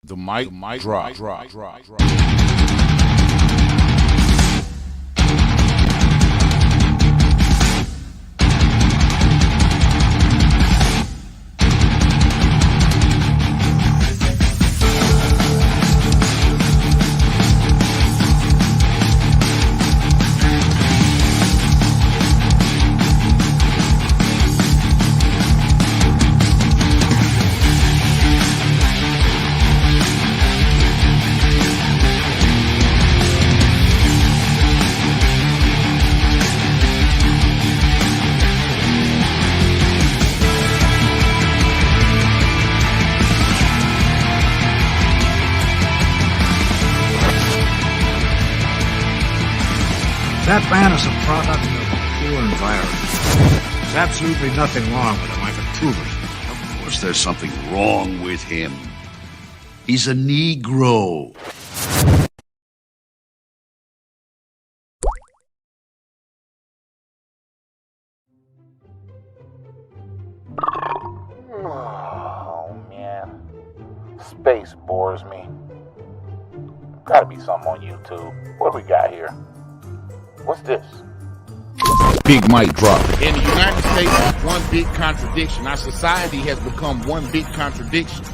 The mic drop. That man is a product of a pure environment. There's absolutely nothing wrong with him. I can prove it. Of course there's something wrong with him. He's a Negro. Oh, man. Space bores me. Gotta be something on YouTube. What do we got here? What's this? Big mic drop. In the United States, is one big contradiction. Our society has become one big contradiction.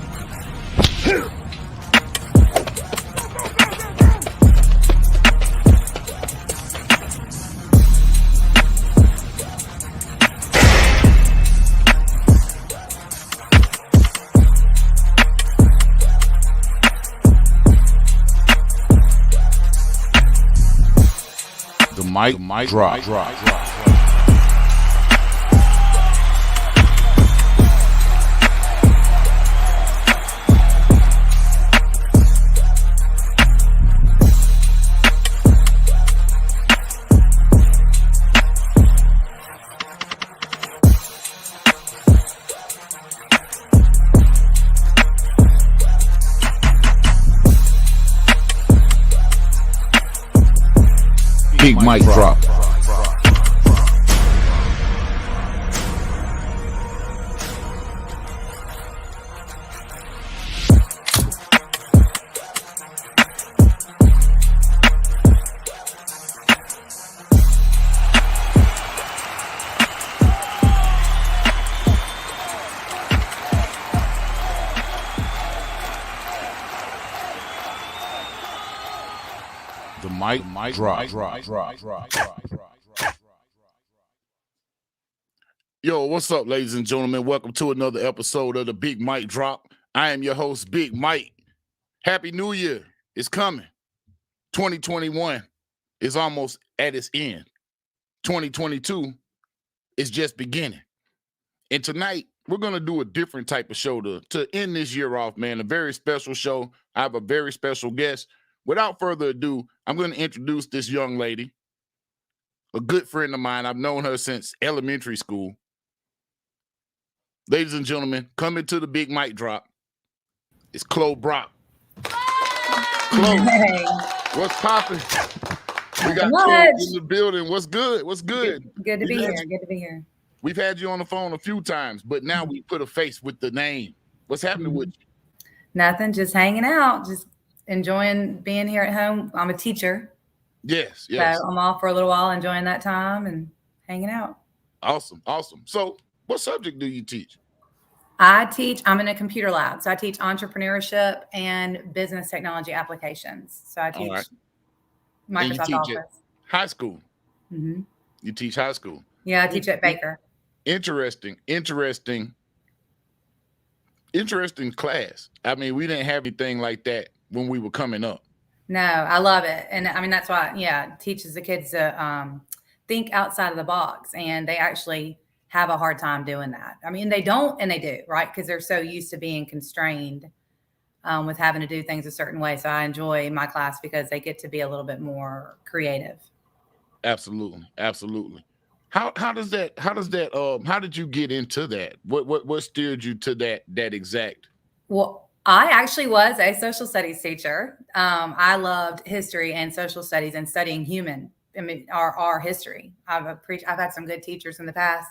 The mic drop. Big mic drop. The mic drop. Yo, what's up, ladies and gentlemen? Welcome to another episode of the Big Mic Drop. I am your host, Big Mike. Happy New Year. It's coming. 2021 is almost at its end. 2022 is just beginning. And tonight, we're going to do a different type of show to end this year off, man. A very special show. I have a very special guest. Without further ado, I'm going to introduce this young lady, a good friend of mine. I've known her since elementary school. Ladies and gentlemen, coming to the Big Mic Drop, it's Chloe Brock. Chloe, Hey. what's popping? We got Not Chloe much. in the building. What's good? What's good? Good to be We've here. had- Good to be here. We've had you on the phone a few times, but now we put a face with the name. What's happening with you? Nothing, just hanging out, just enjoying being here at home. I'm a teacher, Yes. so I'm off for a little while, enjoying that time and hanging out. Awesome. So what subject do you teach? I'm in a computer lab, so I teach entrepreneurship and business technology applications. So I teach All right. And you Microsoft teach it? Office. High school. hmm You teach high school. Yeah, I teach at Baker. Interesting class. I mean, we didn't have anything like that when we were coming up. No, I love it. And I mean, that's why, it teaches the kids to think outside of the box. And they actually have a hard time doing that. I mean, they don't and they do, right? Because they're so used to being constrained with having to do things a certain way. So I enjoy my class because they get to be a little bit more creative. Absolutely. How did you get into that? What steered you to that exact? Well, I actually was a social studies teacher. I loved history and social studies and studying our history. I've had some good teachers in the past.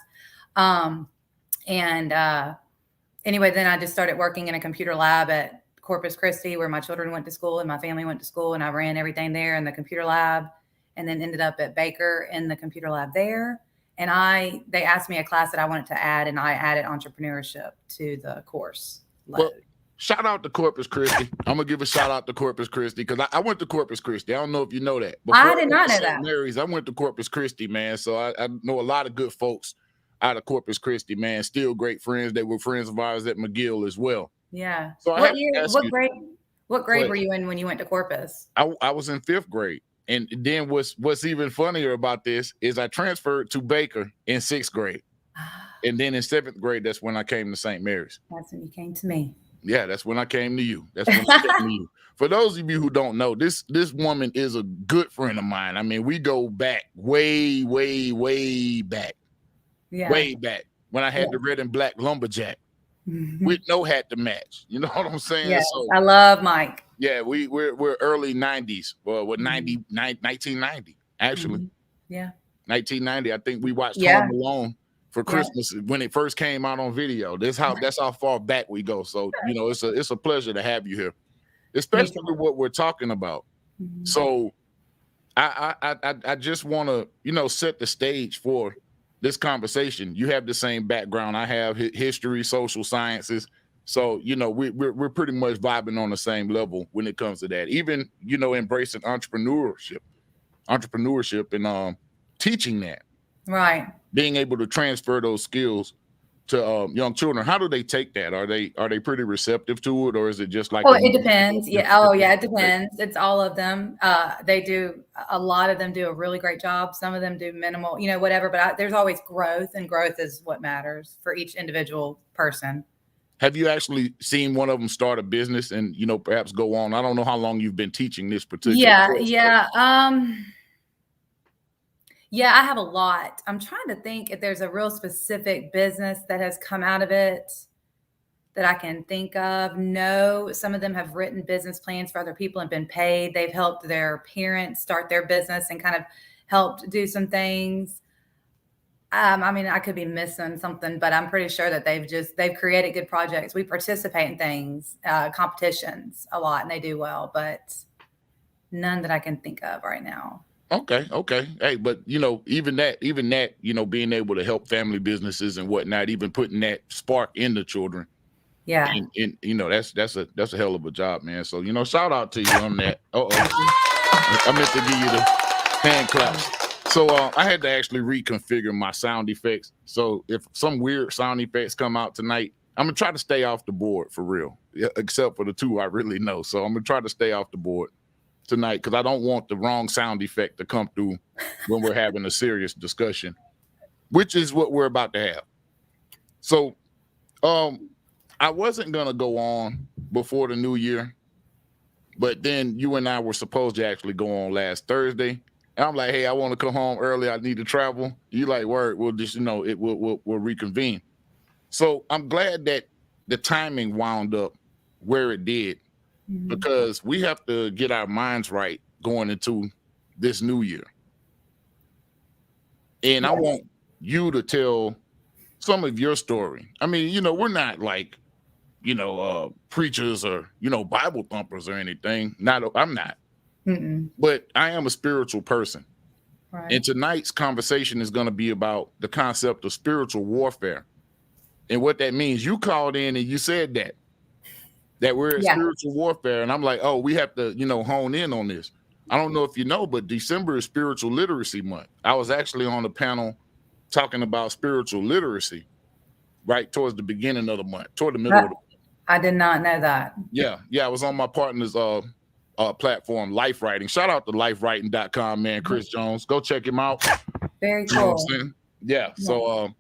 Anyway, then I just started working in a computer lab at Corpus Christi, where my children went to school and my family went to school, and I ran everything there in the computer lab, and then ended up at Baker in the computer lab there. And they asked me a class that I wanted to add, and I added entrepreneurship to the course load. Well, shout out to Corpus Christi. I'm gonna give a shout out to Corpus Christi because I went to Corpus Christi. I don't know if you know that. I did not know St. that. Mary's, I went to Corpus Christi, man. So I know a lot of good folks out of Corpus Christi, man. Still great friends. They were friends of ours at McGill as well. Yeah. So I what have to year? ask What you- grade? What grade What? were you in when you went to Corpus? I was in 5th grade. And then what's even funnier about this is I transferred to Baker in 6th grade. And then in 7th grade, that's when I came to St. Mary's. That's when you came to me. Yeah, that's when I came to you. That's when I came to you. For those of you who don't know, this woman is a good friend of mine. I mean, we go back way, way, way back. Yeah. Way back when I had the red and black lumberjack with no hat to match. You know what I'm saying? Yes, So I love Mike. yeah, we're early 90s. Well, with 1990, actually. Mhm. Yeah. 1990. I think we watched Yeah. Home Alone for Christmas when it first came out on video. That's how far back we go. So it's a pleasure to have you here, especially with what we're talking about. Mhm. So I just want to set the stage for this conversation. You have the same background I have, history, social sciences. So we're pretty much vibing on the same level when it comes to that. Even embracing entrepreneurship and teaching that, Right. being able to transfer those skills to young children. How do they take that? Are they pretty receptive to it, or is it just like? Oh, it depends. Yeah. Oh, yeah. It depends. It's all of them. A lot of them do a really great job. Some of them do minimal, whatever. But there's always growth, and growth is what matters for each individual person. Have you actually seen one of them start a business and perhaps go on? I don't know how long you've been teaching this particular. course, Yeah, I have a lot. I'm trying to think if there's a real specific business that has come out of it that I can think of. No, some of them have written business plans for other people and been paid. They've helped their parents start their business and kind of helped do some things. I could be missing something, but I'm pretty sure that they've created good projects. We participate in things, competitions a lot, and they do well, but none that I can think of right now. Okay. Hey, but even that, being able to help family businesses and whatnot, even putting that spark in the children. Yeah. And that's a hell of a job, man. So shout out to you on that. I meant to give you the hand claps. So I had to actually reconfigure my sound effects. So if some weird sound effects come out tonight, I'm gonna try to stay off the board for real, except for the two I really know. So I'm gonna try to stay off the board tonight because I don't want the wrong sound effect to come through when we're having a serious discussion, which is what we're about to have. So I wasn't gonna go on before the new year, but then you and I were supposed to actually go on last Thursday. And I'm like, hey, I want to come home early. I need to travel. You like, word, we'll just, we'll reconvene. So I'm glad that the timing wound up where it did, because we have to get our minds right going into this new year. And I want you to tell some of your story. I mean, we're not like, preachers or, Bible thumpers or anything. I'm not. Mm-mm. But I am a spiritual person. Right. And tonight's conversation is going to be about the concept of spiritual warfare and what that means. You called in and you said that we're in spiritual warfare. And I'm like, oh, we have to, hone in on this. I don't know if you know, but December is Spiritual Literacy Month. I was actually on a panel talking about spiritual literacy right towards the beginning of the month, toward the middle of the month. I did not know that. Yeah. I was on my partner's platform, Life Writing. Shout out to lifewriting.com, man. Chris Jones, go check him out. Very You know cool. what I'm saying? Yeah. So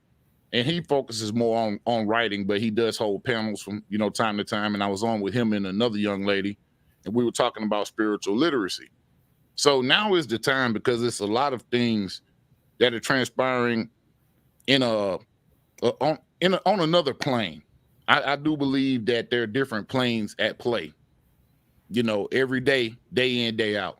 and he focuses more on writing, but he does hold panels from time to time. And I was on with him and another young lady, and we were talking about spiritual literacy. So now is the time, because it's a lot of things that are transpiring on another plane. I do believe that there are different planes at play, every day in, day out.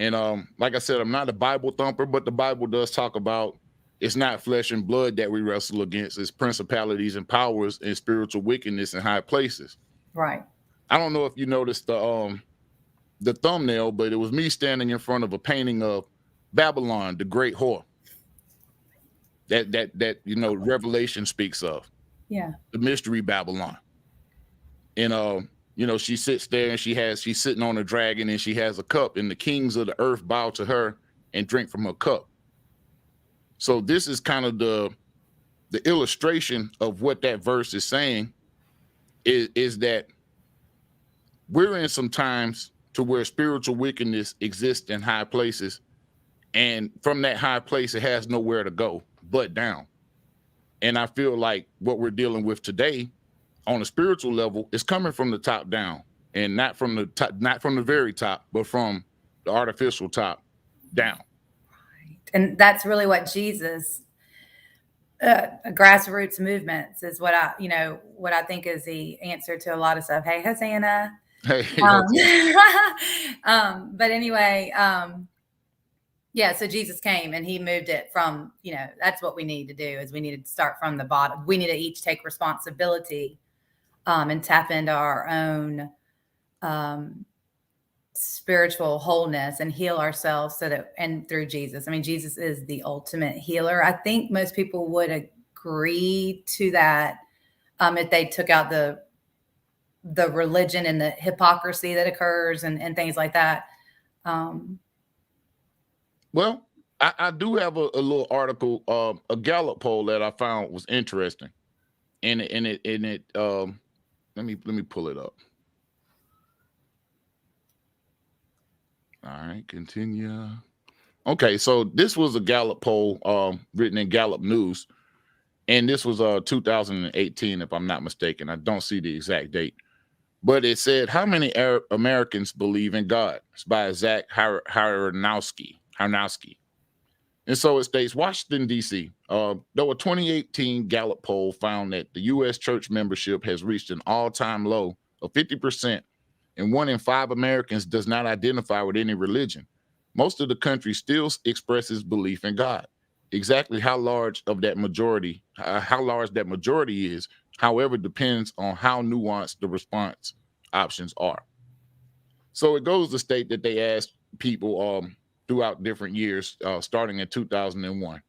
And like I said, I'm not a Bible thumper, but the Bible does talk about it's not flesh and blood that we wrestle against. It's principalities and powers and spiritual wickedness in high places. Right. I don't know if you noticed the thumbnail, but it was me standing in front of a painting of Babylon, the great whore. That Revelation speaks of, Yeah. the mystery Babylon. And she sits there and she's sitting on a dragon and she has a cup, and the kings of the earth bow to her and drink from her cup. So this is kind of the illustration of what that verse is saying, is that we're in some times to where spiritual wickedness exists in high places, and from that high place it has nowhere to go but down. And I feel like what we're dealing with today on a spiritual level is coming from the top down, and not from the top, not from the very top, but from the artificial top down. And that's really what Jesus, grassroots movements is what I think is the answer to a lot of stuff. Hey, Hosanna. Hey, But anyway, yeah, so Jesus came and he moved it from, that's what we need to do, is we need to start from the bottom. We need to each take responsibility and tap into our own spiritual wholeness and heal ourselves and through Jesus. I mean, Jesus is the ultimate healer. I think most people would agree to that if they took out the religion and the hypocrisy that occurs and things like that. Well, I do have a little article, a Gallup poll that I found was interesting, and it let me pull it up. All right, continue. Okay, so this was a Gallup poll written in Gallup News, and this was 2018, if I'm not mistaken. I don't see the exact date, but it said, how many Americans believe in God? It's by Zach Harnowski. And so it states, Washington, D.C., though a 2018 Gallup poll found that the U.S. church membership has reached an all-time low of 50%, and 1 in 5 Americans does not identify with any religion. Most of the country still expresses belief in God. Exactly how large that majority is, however, depends on how nuanced the response options are. So it goes to state that they asked people throughout different years, starting in 2001.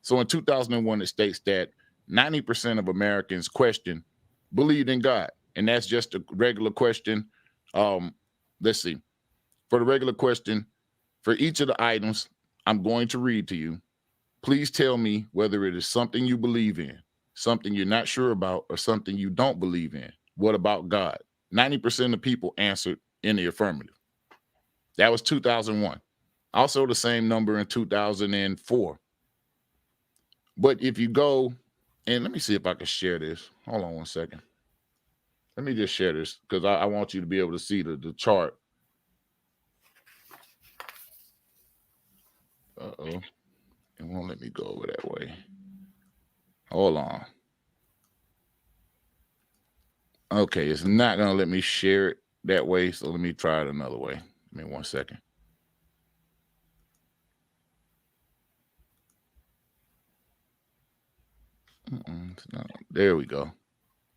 So in 2001, it states that 90% of Americans believed in God. And that's just a regular question. Let's see. For the regular question, for each of the items I'm going to read to you, please tell me whether it is something you believe in, something you're not sure about, or something you don't believe in. What about God? 90% of people answered in the affirmative. That was 2001. Also the same number in 2004. But if you go, and let me see if I can share this. Hold on one second. Let me just share this because I want you to be able to see the chart. Uh-oh. It won't let me go over that way. Hold on. Okay, it's not going to let me share it that way, so let me try it another way. Give me 1 second. There we go.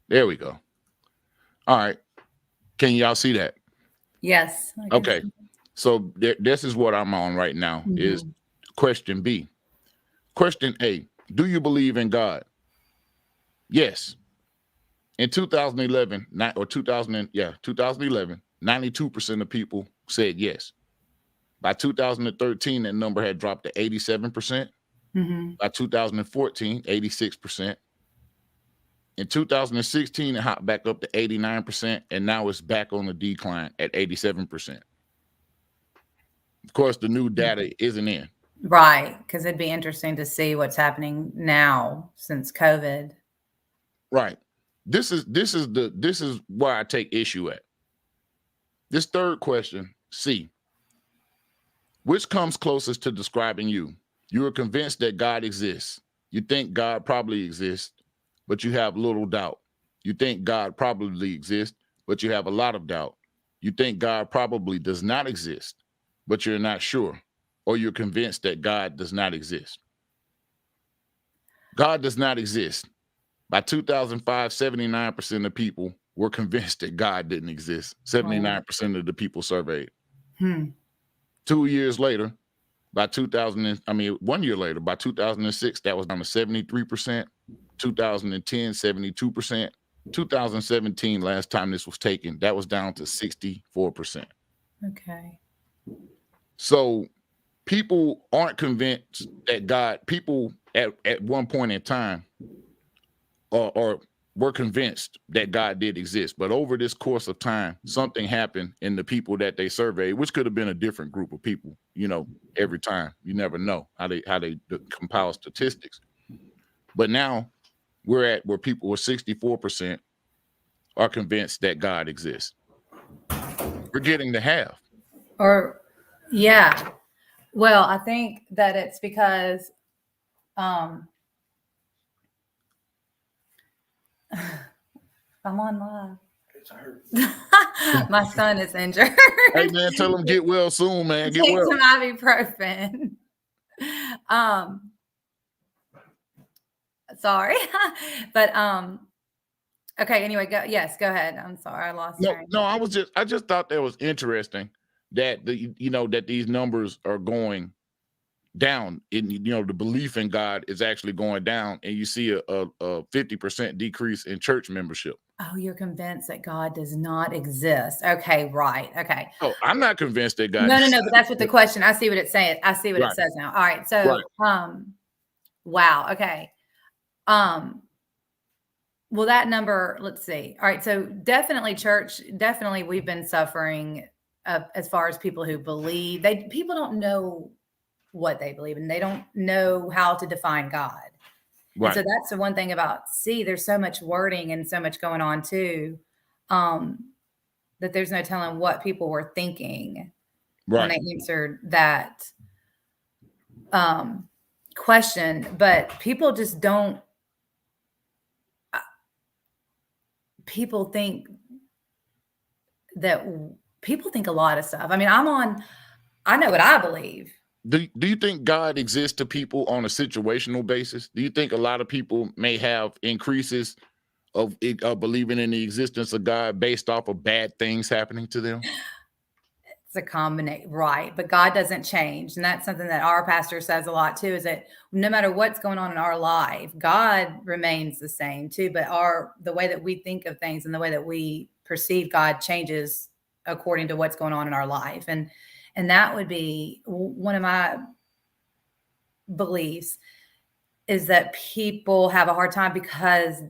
There we go. All right. Can y'all see that? Yes. Okay. So this is what I'm on right now, is question B. Question A, do you believe in God? Yes. In 2011, 92% of people said yes. By 2013, that number had dropped to 87%. By 2014, 86%. In 2016, it hopped back up to 89%, and now it's back on the decline at 87%. Of course, the new data isn't in. Right, because it'd be interesting to see what's happening now since COVID. Right. This is where I take issue at. This third question, C. Which comes closest to describing you? You are convinced that God exists. You think God probably exists, but you have little doubt. You think God probably exists, but you have a lot of doubt. You think God probably does not exist, but you're not sure, or you're convinced that God does not exist. God does not exist. By 2005, 79% of people were convinced that God didn't exist. 79% of the people surveyed. 2 years later, by 1 year later, by 2006, that was down to 73%. 2010, 72%. 2017, last time this was taken, that was down to 64%. Okay. So people aren't convinced that people at one point in time or were convinced that God did exist. But over this course of time, something happened in the people that they surveyed, which could have been a different group of people, every time. You never know how they compile statistics. But now we're at where people were 64% are convinced that God exists. We're getting to half. Yeah. Well, I think that it's because I'm on live. My son is injured. Hey man, tell him get well soon, man. Get Take well. some ibuprofen. Sorry, but okay. Anyway, go ahead. I'm sorry, I lost. No, I just thought that was interesting that that these numbers are going down. The belief in God is actually going down, and you see a 50% decrease in church membership. Oh, you're convinced that God does not exist. Okay, right. Okay. Oh, I'm not convinced that God. No, but that's what the question. I see what it's saying. I see what it says now. All right. So, wow. Okay. Well, that number, let's see. All right. So definitely we've been suffering as far as people who believe. People don't know what they believe and they don't know how to define God. Right. And so that's the one thing about there's so much wording and so much going on too, that there's no telling what people were thinking when they answered that question. But people just don't. People think a lot of stuff. I mean, I know what I believe. Do you think God exists to people on a situational basis? Do you think a lot of people may have increases of believing in the existence of God based off of bad things happening to them? It's a combination, right? But God doesn't change. And that's something that our pastor says a lot too, is that no matter what's going on in our life, God remains the same too. But the way that we think of things and the way that we perceive God changes according to what's going on in our life. And that would be one of my beliefs, is that people have a hard time because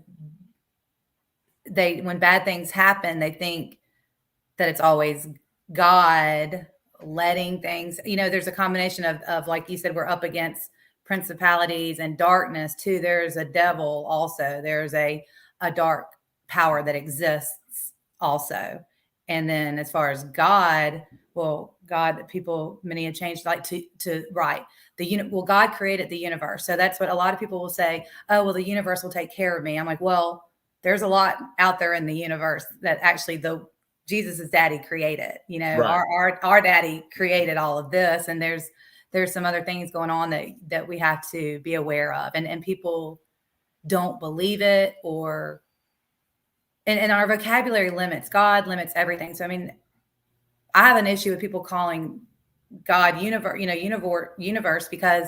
when bad things happen, they think that it's always God letting things, there's a combination of, like you said, we're up against principalities and darkness too. There's a devil also. There's a dark power that exists also. And then as far as God, God, that many have changed like to right. God created the universe. So that's what a lot of people will say. Oh, well, the universe will take care of me. I'm like, well, there's a lot out there in the universe that actually Jesus's daddy created, our daddy created all of this. And there's some other things going on that we have to be aware of. And people don't believe it, and our vocabulary limits. God limits everything. So, I mean, I have an issue with people calling God universe, because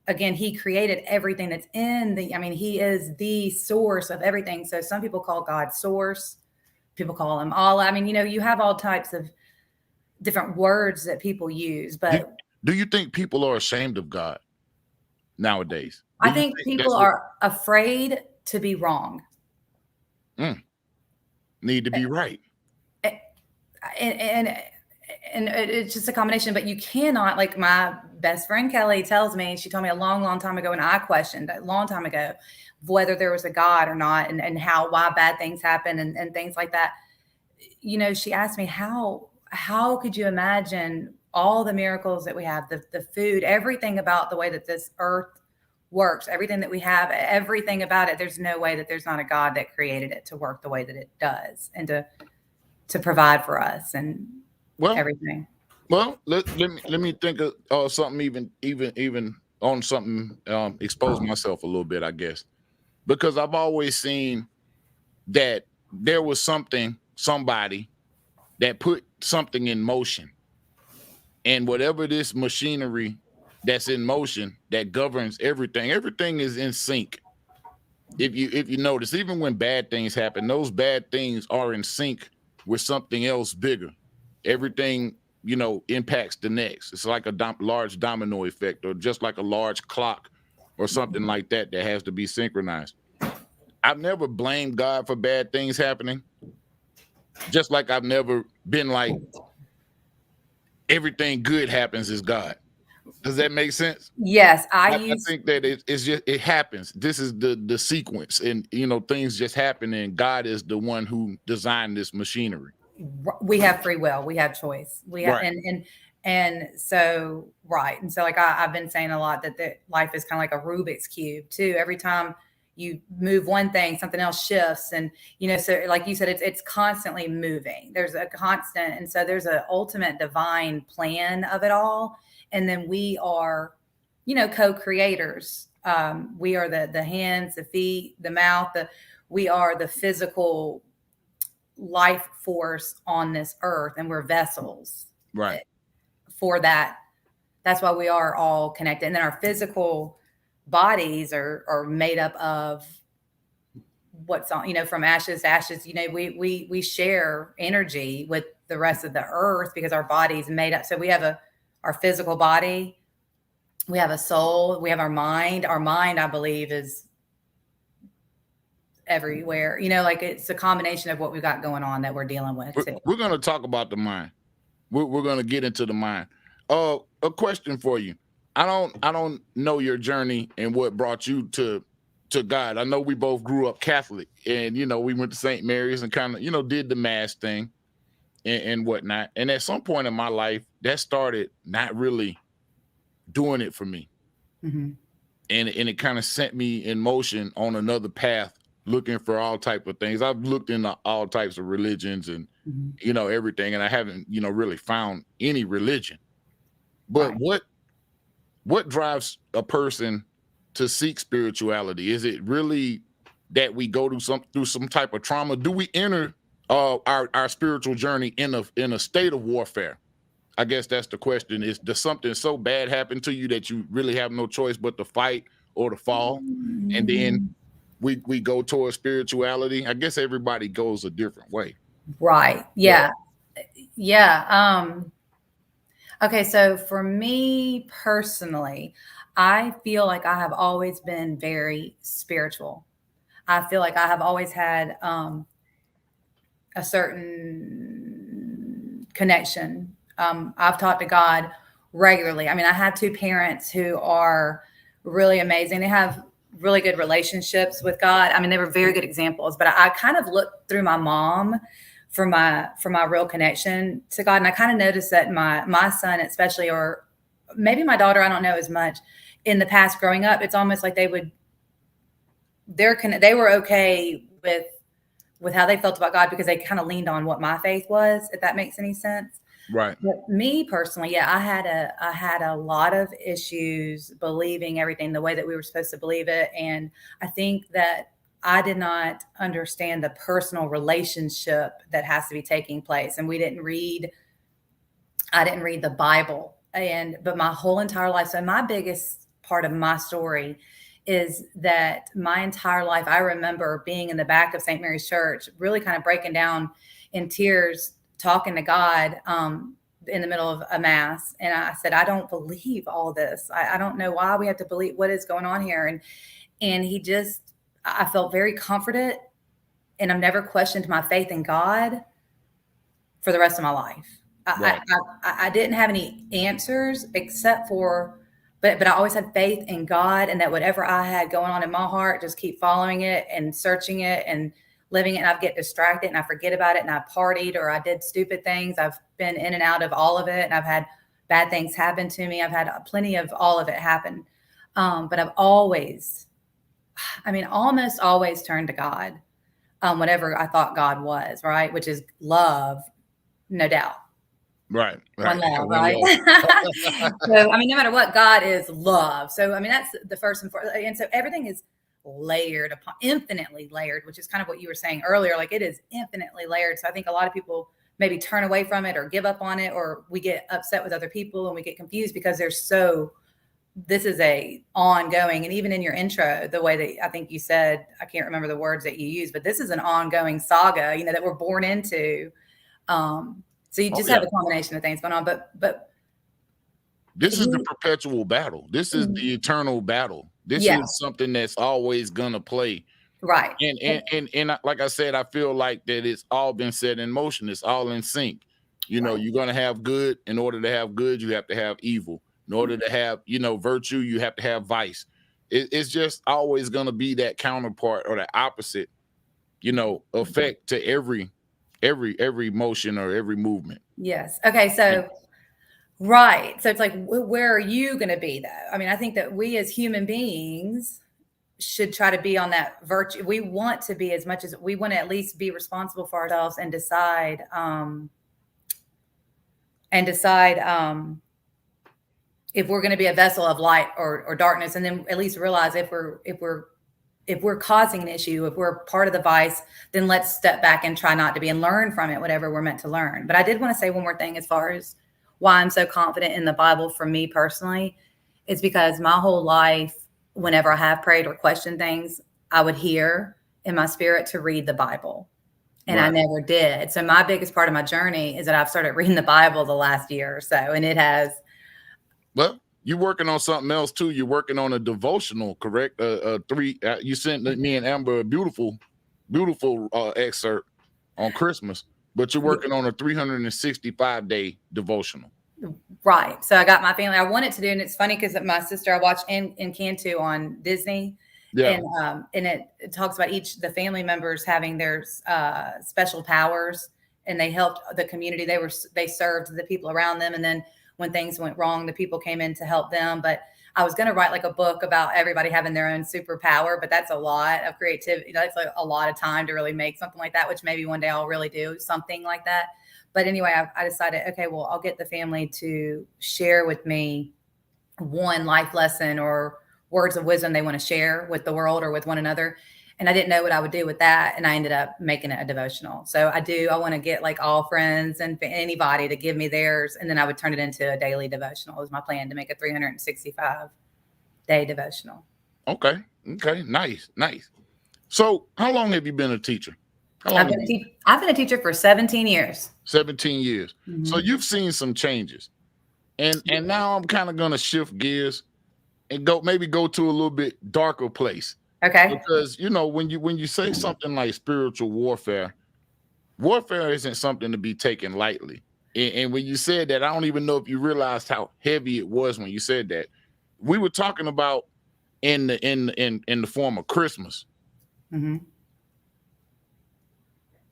again, he created everything that's he is the source of everything. So some people call God source. People call him Allah. I mean, you have all types of different words that people use, but do you think people are ashamed of God nowadays? I think people are afraid to be wrong. Need to be right. And it's just a combination, but you cannot, like my best friend Kelly tells me, she told me a long, long time ago, and I questioned a long time ago whether there was a God or not, and why bad things happen and things like that. She asked me, how could you imagine all the miracles that we have, the food, everything about the way that this earth works, everything that we have, everything about it. There's no way that there's not a God that created it to work the way that it does and to provide for us and everything. Well, let me think of something even on something, expose myself a little bit, I guess, because I've always seen that there was somebody that put something in motion, and whatever this machinery that's in motion that governs everything is in sync. If you notice, even when bad things happen, those bad things are in sync with something else bigger. Everything, impacts the next. It's like a large domino effect, or just like a large clock or something like that has to be synchronized. I've never blamed God for bad things happening, just like I've never been like everything good happens is God. Does that make sense? Yes, I think that it's just, it happens. This is the sequence, and things just happen, and God is the one who designed this machinery. We have free will. We have choice. We have, Right. and so right. And so like I've been saying a lot that life is kind of like a Rubik's cube too. Every time you move one thing, something else shifts, and so like you said, it's constantly moving. There's a constant, and so there's an ultimate divine plan of it all. And then we are, co-creators. We are the hands, the feet, the mouth. We are the physical life force on this earth, and we're vessels, Right, for that. That's why we are all connected. And then our physical bodies are made up of what's on, from ashes to ashes. We share energy with the rest of the earth because our body's made up. So we have our physical body, we have a soul, we have our mind. Our mind, I believe, is everywhere. Like it's a combination of what we've got going on that we're dealing with too. we're going to talk about the mind. We're going to get into the mind. A question for you. I don't know your journey and what brought you to God. I know we both grew up Catholic, and we went to St. Mary's and kind of did the mass thing and whatnot. And at some point in my life, that started not really doing it for me. Mm-hmm. And it kind of sent me in motion on another path, looking for all type of things. I've looked into all types of religions and everything, and I haven't really found any religion. But Right. what drives a person to seek spirituality? Is it really that we go through some type of trauma? Do we enter our spiritual journey in a state of warfare? I guess that's the question. Does something so bad happen to you that you really have no choice but to fight or to fall? And then we go towards spirituality. I guess everybody goes a different way. Right. Yeah. Okay. So for me personally, I feel like I have always been very spiritual. I feel like I have always had a certain connection. I've talked to God regularly. I mean, I have two parents who are really amazing. They have really good relationships with God. I mean, they were very good examples, but I kind of looked through my mom for my real connection to God. And I kind of noticed that my son, especially, or maybe my daughter, I don't know as much, in the past growing up, it's almost like they were okay with how they felt about God because they kind of leaned on what my faith was, if that makes any sense. Right. But me personally, I had a lot of issues believing everything the way that we were supposed to believe it. And I think that I did not understand the personal relationship that has to be taking place. And I didn't read the Bible. But my whole entire life, so my biggest part of my story is that my entire life, I remember being in the back of St. Mary's Church, really kind of breaking down in tears, talking to God in the middle of a mass. And I said, I don't believe all this. I don't know why we have to believe what is going on here. And I felt very comforted, and I've never questioned my faith in God for the rest of my life. Right. I didn't have any answers except for, but I always had faith in God, and that whatever I had going on in my heart, just keep following it and searching it and living it. And I get distracted and I forget about it, and I partied or I did stupid things. I've been in and out of all of it, and I've had bad things happen to me. I've had plenty of all of it happen. But I've almost always turned to God, whatever I thought God was, right? Which is love, no doubt. Right. One love, right? So, I mean, no matter what, God is love. So, I mean, that's the first and foremost. And so everything is layered upon infinitely layered, which is kind of what you were saying earlier. Like it is infinitely layered. So I think a lot of people maybe turn away from it or give up on it, or we get upset with other people and we get confused because this is a ongoing, and even in your intro, the way that I think you said, I can't remember the words that you used, but this is an ongoing saga, that we're born into. So you just have a combination of things going on, but this is the perpetual battle. This is the eternal battle. This is something that's always gonna play. Right. And like I said, I feel like that it's all been set in motion. It's all in sync. You're gonna have good. In order to have good, you have to have evil. In order to have, virtue, you have to have vice. It's just always gonna be that counterpart or the opposite, effect to every motion or every movement. Yes. Okay. So, right. So it's like, where are you going to be though? I mean, I think that we as human beings should try to be on that virtue. We want to be, as much as we want to at least be responsible for ourselves and decide, if we're going to be a vessel of light or darkness, and then at least realize if we're causing an issue, if we're part of the vice, then let's step back and try not to be and learn from it, whatever we're meant to learn. But I did want to say one more thing as far as why I'm so confident in the Bible for me personally. It's because my whole life, whenever I have prayed or questioned things, I would hear in my spirit to read the Bible. And I never did. So my biggest part of my journey is that I've started reading the Bible the last year or so. And it has. Well, you're working on something else too. You're working on a devotional, correct? You sent me and Amber a beautiful excerpt on Christmas, but you're working on a 365-day devotional. Right. So I got my family. I wanted to do, and it's funny because my sister, I watched Encanto on Disney. Yeah. And it talks about the family members having their special powers, and they helped the community. They served the people around them, and then when things went wrong, the people came in to help them. But I was going to write like a book about everybody having their own superpower, but that's a lot of creativity. That's like a lot of time to really make something like that, which maybe one day I'll really do something like that. But anyway, I decided, okay, well, I'll get the family to share with me one life lesson or words of wisdom they want to share with the world or with one another. And I didn't know what I would do with that. And I ended up making it a devotional. So I want to get like all friends and anybody to give me theirs. And then I would turn it into a daily devotional. It was my plan to make a 365-day devotional. Okay. Nice. So how long have you been a teacher? I've been a teacher for 17 years. 17 years. Mm-hmm. So you've seen some changes. And now I'm kind of going to shift gears and go to a little bit darker place. Okay. Because when you say something like spiritual warfare isn't something to be taken lightly. And when you said that, I don't even know if you realized how heavy it was when you said that. We were talking about in the form of Christmas. Mm-hmm.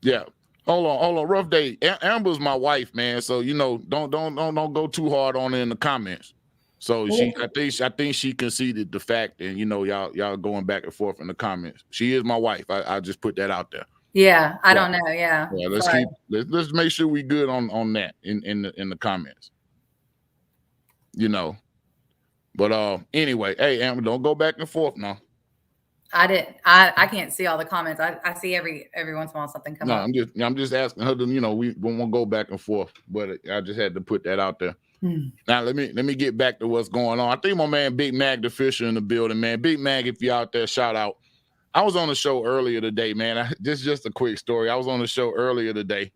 Yeah. Hold on. Rough day. Amber's my wife, man. So don't go too hard on her in the comments. So I think she conceded the fact, and y'all going back and forth in the comments. She is my wife. I just put that out there. Yeah, I don't know. Yeah. Let's make sure we good on that in the comments. But anyway, hey Amber, don't go back and forth now. I can't see all the comments. I see every once in a while something come up. I'm just asking her to, we won't go back and forth, but I just had to put that out there. Now let me get back to what's going on. I think my man Big Mag the Fisher in the building, man. Big Mag, if you're out there, shout out. I was on the show earlier today, man. Just a quick story. I was on the show earlier today,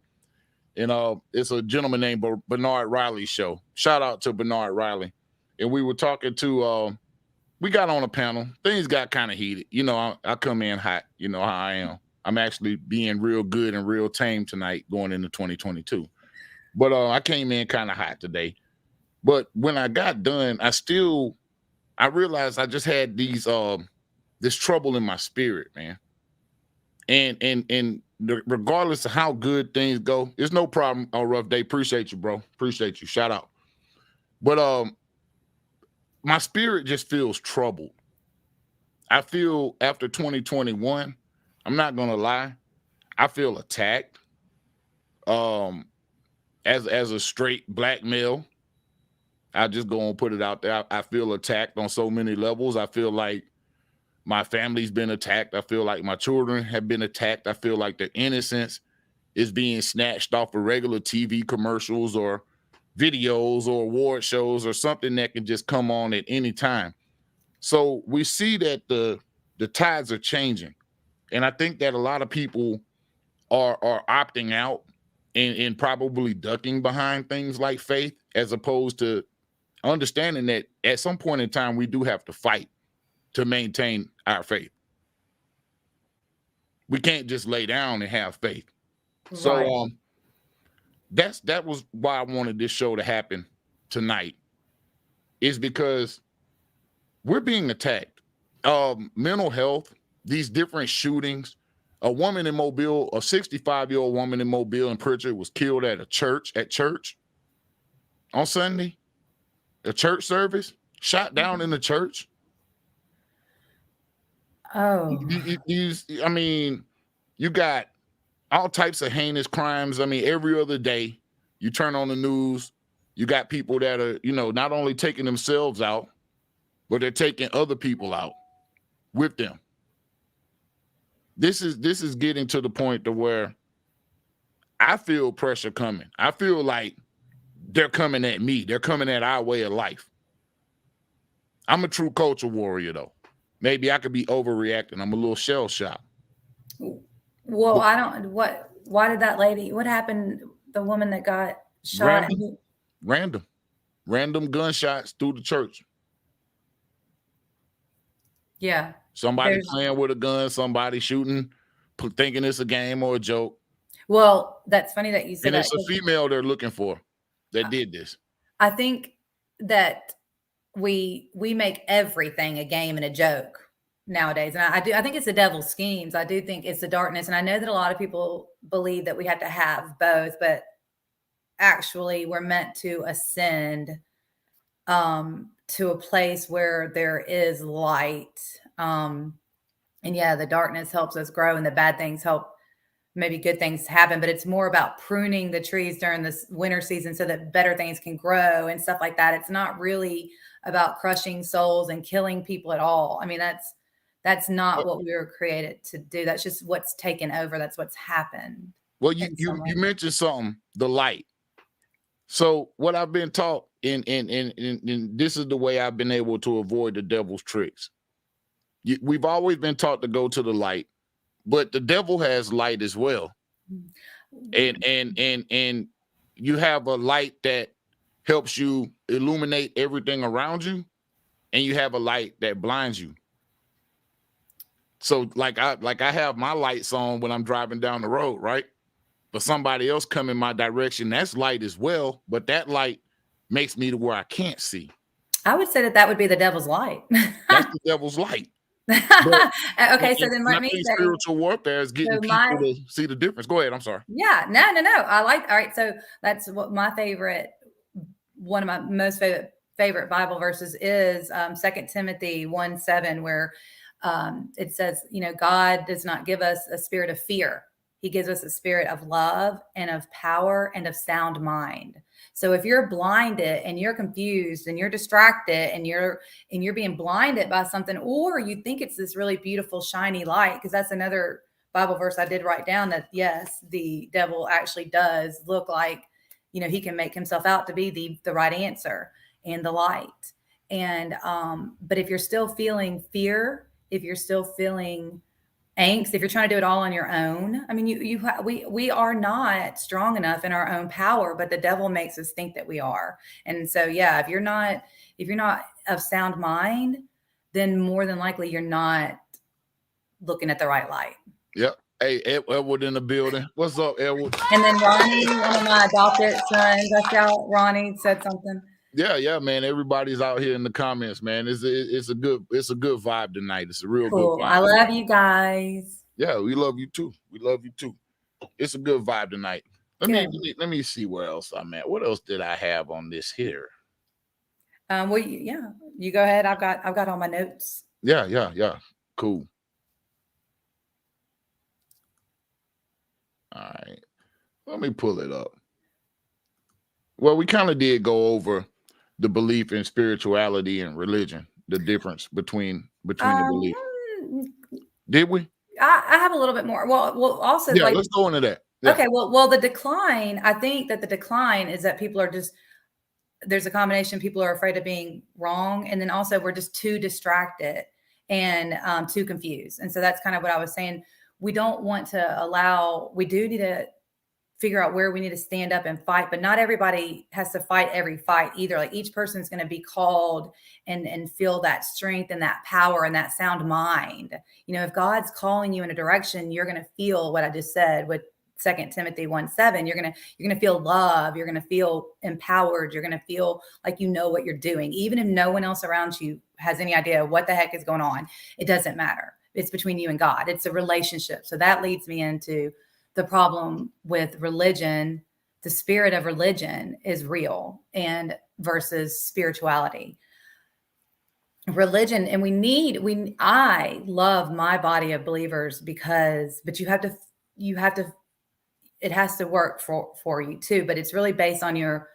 and it's a gentleman named Bernard Riley show. Shout out to Bernard Riley. And we were talking to we got on a panel. Things got kind of heated. I come in hot. You know how I am. I'm actually being real good and real tame tonight going into 2022. But I came in kind of hot today. But when I got done, I realized I just had this trouble in my spirit, man. And regardless of how good things go, it's no problem. Oh, Rough Day. Appreciate you, bro. Appreciate you. Shout out. But my spirit just feels troubled. I feel after 2021, I'm not gonna lie, I feel attacked. As a straight black male, I just go and put it out there. I feel attacked on so many levels. I feel like my family's been attacked. I feel like my children have been attacked. I feel like their innocence is being snatched off of regular TV commercials or videos or award shows or something that can just come on at any time. So we see that the tides are changing. And I think that a lot of people are opting out and probably ducking behind things like faith, as opposed to understanding that at some point in time, we do have to fight to maintain our faith. We can't just lay down and have faith. So Right. that was why I wanted this show to happen tonight, is because we're being attacked. Mental health, these different shootings. A woman in Mobile, a 65-year-old woman in Mobile and Pritchard was killed at church on Sunday. A church service, shot down in the church. Oh, I mean, you got all types of heinous crimes. I mean, every other day you turn on the news, you got people that are, not only taking themselves out, but they're taking other people out with them. This is getting to the point to where I feel pressure coming. I feel like they're coming at me. They're coming at our way of life. I'm a true culture warrior, though. Maybe I could be overreacting. I'm a little shell shocked. well, I don't. Why did that lady? What happened? The woman that got shot. Random gunshots through the church. Yeah. Somebody playing with a gun, somebody shooting, thinking it's a game or a joke. Well, that's funny that you said And that. it's a female they're looking for that did this. I think that we make everything a game and a joke nowadays. And I think it's the devil's schemes. I do think it's the darkness. And I know that a lot of people believe that we have to have both, but actually we're meant to ascend to a place where there is light. And yeah, the darkness helps us grow and the bad things help maybe good things happen, but it's more about pruning the trees during this winter season so that better things can grow and stuff like that. It's not really about crushing souls and killing people at all. I mean, that's not what we were created to do. That's just what's taken over. That's what's happened. Well, you mentioned something, the light. So what I've been taught, and this is the way I've been able to avoid the devil's tricks. We've always been taught to go to the light, but the devil has light as well. And you have a light that helps you illuminate everything around you, and you have a light that blinds you. So like I have my lights on when I'm driving down the road, right? But somebody else come in my direction, that's light as well, but that light makes me to where I can't see. I would say that would be the devil's light. That's the devil's light. Okay, so then let me say spiritual warfare is getting people to see the difference. Go ahead. I'm sorry. Yeah, no. I like. All right, so that's what one of my most favorite Bible verses is 2 Timothy 1:7, where it says, God does not give us a spirit of fear. He gives us a spirit of love and of power and of sound mind. So if you're blinded and you're confused and you're distracted and you're being blinded by something, or you think it's this really beautiful, shiny light, because that's another Bible verse I did write down, that yes, the devil actually does look like, he can make himself out to be the right answer and the light. And, but if you're still feeling fear, if you're still feeling angst, if you're trying to do it all on your own, I mean, we are not strong enough in our own power, but the devil makes us think that we are. And so, yeah, if you're not of sound mind, then more than likely you're not looking at the right light. Yep. Hey, Edward in the building. What's up, Edward? And then Ronnie, one of my adopted sons, I saw Ronnie said something. Yeah, man. Everybody's out here in the comments, man. It's a good vibe tonight. It's a real Cool. good vibe. I love you guys. Yeah, we love you too. We love you too. It's a good vibe tonight. Let me see where else I'm at. What else did I have on this here? Well, you go ahead. I've got all my notes. Yeah. Cool. All right. Let me pull it up. Well, we kind of did go over the belief in spirituality and religion, the difference between the belief. Did we? I have a little bit more. Well, also Yeah, like let's go into that. Yeah. okay, well, the decline. I think that the decline is that people are just there's a combination. People are afraid of being wrong, and then also we're just too distracted and too confused. And so that's kind of what I was saying. We don't want to allow. We do need to figure out where we need to stand up and fight, but not everybody has to fight every fight either. Like each person is going to be called and feel that strength and that power and that sound mind. You know, if God's calling you in a direction, you're going to feel what I just said with 2 Timothy 1:7. You're gonna feel love, you're gonna feel empowered, you're gonna feel like you know what you're doing, even if no one else around you has any idea what the heck is going on. It doesn't matter. It's between you and God. It's a relationship. So that leads me into the problem with religion. The spirit of religion is real and versus spirituality. Religion, and I love my body of believers but you have to it has to work for you too, but it's really based on your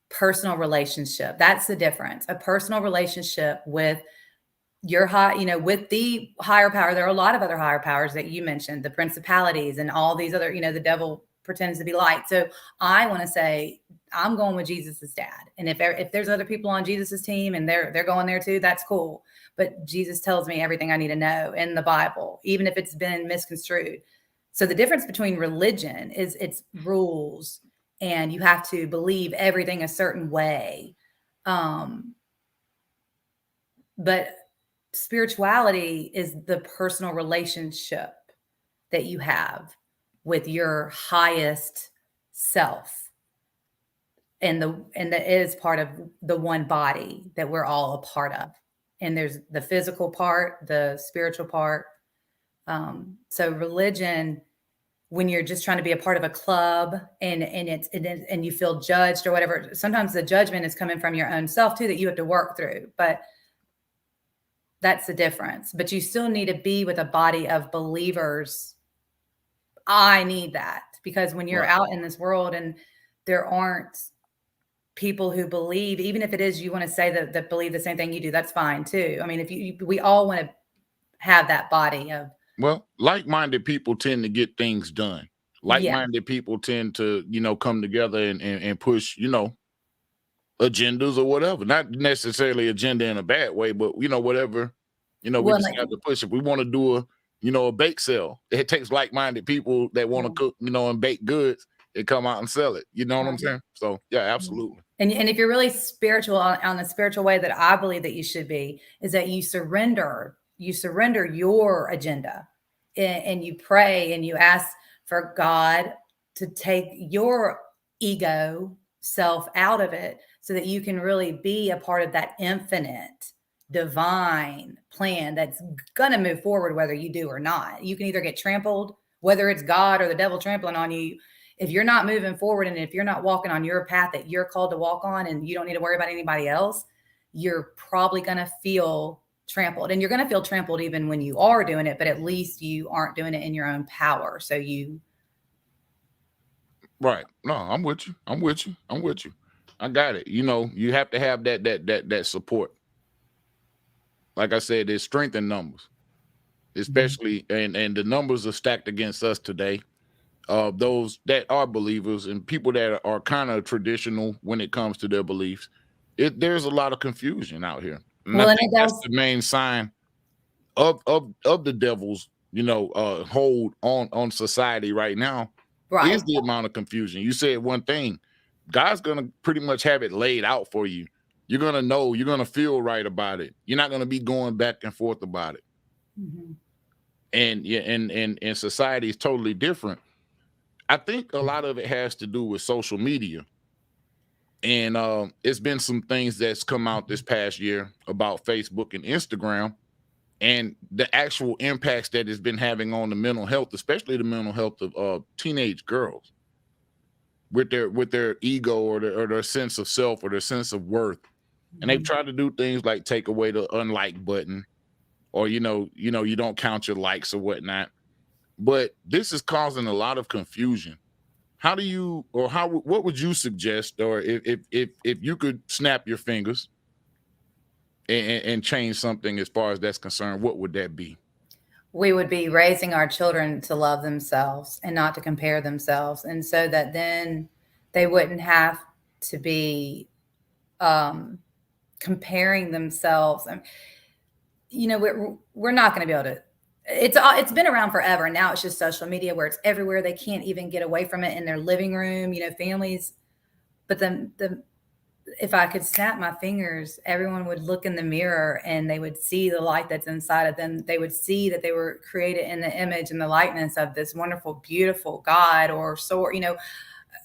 personal relationship. That's the difference. A personal relationship with your with the higher power. There are a lot of other higher powers that you mentioned, the principalities and all these other, the devil pretends to be light. So I want to say I'm going with Jesus's dad. And if there's other people on Jesus's team and they're going there too, that's cool. But Jesus tells me everything I need to know in the Bible, even if it's been misconstrued. So the difference between religion is its rules, and you have to believe everything a certain way. But spirituality is the personal relationship that you have with your highest self. And that is part of the one body that we're all a part of. And there's the physical part, the spiritual part. So religion, when you're just trying to be a part of a club and you feel judged or whatever, sometimes the judgment is coming from your own self too, that you have to work through, but that's the difference. But you still need to be with a body of believers. I need that, because when you're out in this world and there aren't people who believe, even if it is, you want to say that believe the same thing you do, that's fine too. I mean, we all want to have that body of, well, like-minded people tend to get things done. Like-minded people tend to, come together and push, agendas or whatever. Not necessarily agenda in a bad way, but whatever, we just have to push. If we want to do a bake sale, it takes like-minded people that want to cook, and bake goods and come out and sell it. You know what I'm saying? So yeah, absolutely. And if you're really spiritual on the spiritual way that I believe that you should be, is that you surrender your agenda and you pray and you ask for God to take your ego self out of it so that you can really be a part of that infinite divine plan that's going to move forward, whether you do or not. You can either get trampled, whether it's God or the devil trampling on you. If you're not moving forward and if you're not walking on your path that you're called to walk on, and you don't need to worry about anybody else, you're probably going to feel trampled, and you're going to feel trampled even when you are doing it, but at least you aren't doing it in your own power. So right. No, I'm with you. I got it. You have to have that support. Like I said, there's strength in numbers, especially, and the numbers are stacked against us today. Those that are believers and people that are kind of traditional when it comes to their beliefs, there's a lot of confusion out here. And I think that's the main sign of the devil's, hold on society right now, is the amount of confusion. You said one thing, God's going to pretty much have it laid out for you. You're going to know, you're going to feel right about it. You're not going to be going back and forth about it. Mm-hmm. And society is totally different. I think a lot of it has to do with social media. And it's been some things that's come out this past year about Facebook and Instagram and the actual impacts that it's been having on the mental health, especially the mental health of teenage girls with their ego or their sense of self or their sense of worth. And they've tried to do things like take away the unlike button, or, you don't count your likes or whatnot. But this is causing a lot of confusion. How do you, or what would you suggest, or if you could snap your fingers and change something as far as that's concerned, what would that be? we would be raising our children to love themselves and not to compare themselves. And so that then they wouldn't have to be comparing themselves. And, we're not going to be able to, it's been around forever. And now it's just social media where it's everywhere. They can't even get away from it in their living room, families. But then if I could snap my fingers, everyone would look in the mirror and they would see the light that's inside of them. They would see that they were created in the image and the likeness of this wonderful, beautiful God or so,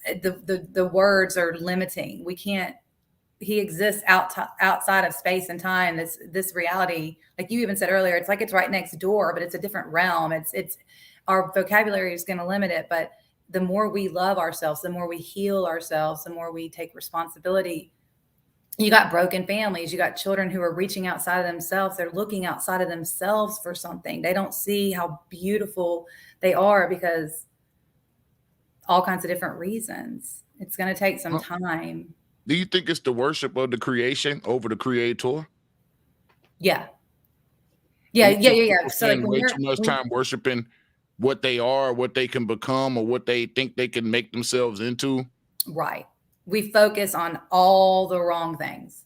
the words are limiting. We can't, he exists outside of space and time. This reality, like you even said earlier, it's like it's right next door, but it's a different realm. It's our vocabulary is going to limit it, but the more we love ourselves, the more we heal ourselves, the more we take responsibility. You got broken families, you got children who are reaching outside of themselves. They're looking outside of themselves for something. They don't see how beautiful they are because all kinds of different reasons. It's going to take some time. Do you think it's the worship of the creation over the creator? Yeah. So like way too much time worshiping what they are, what they can become, or what they think they can make themselves into. Right. We focus on all the wrong things.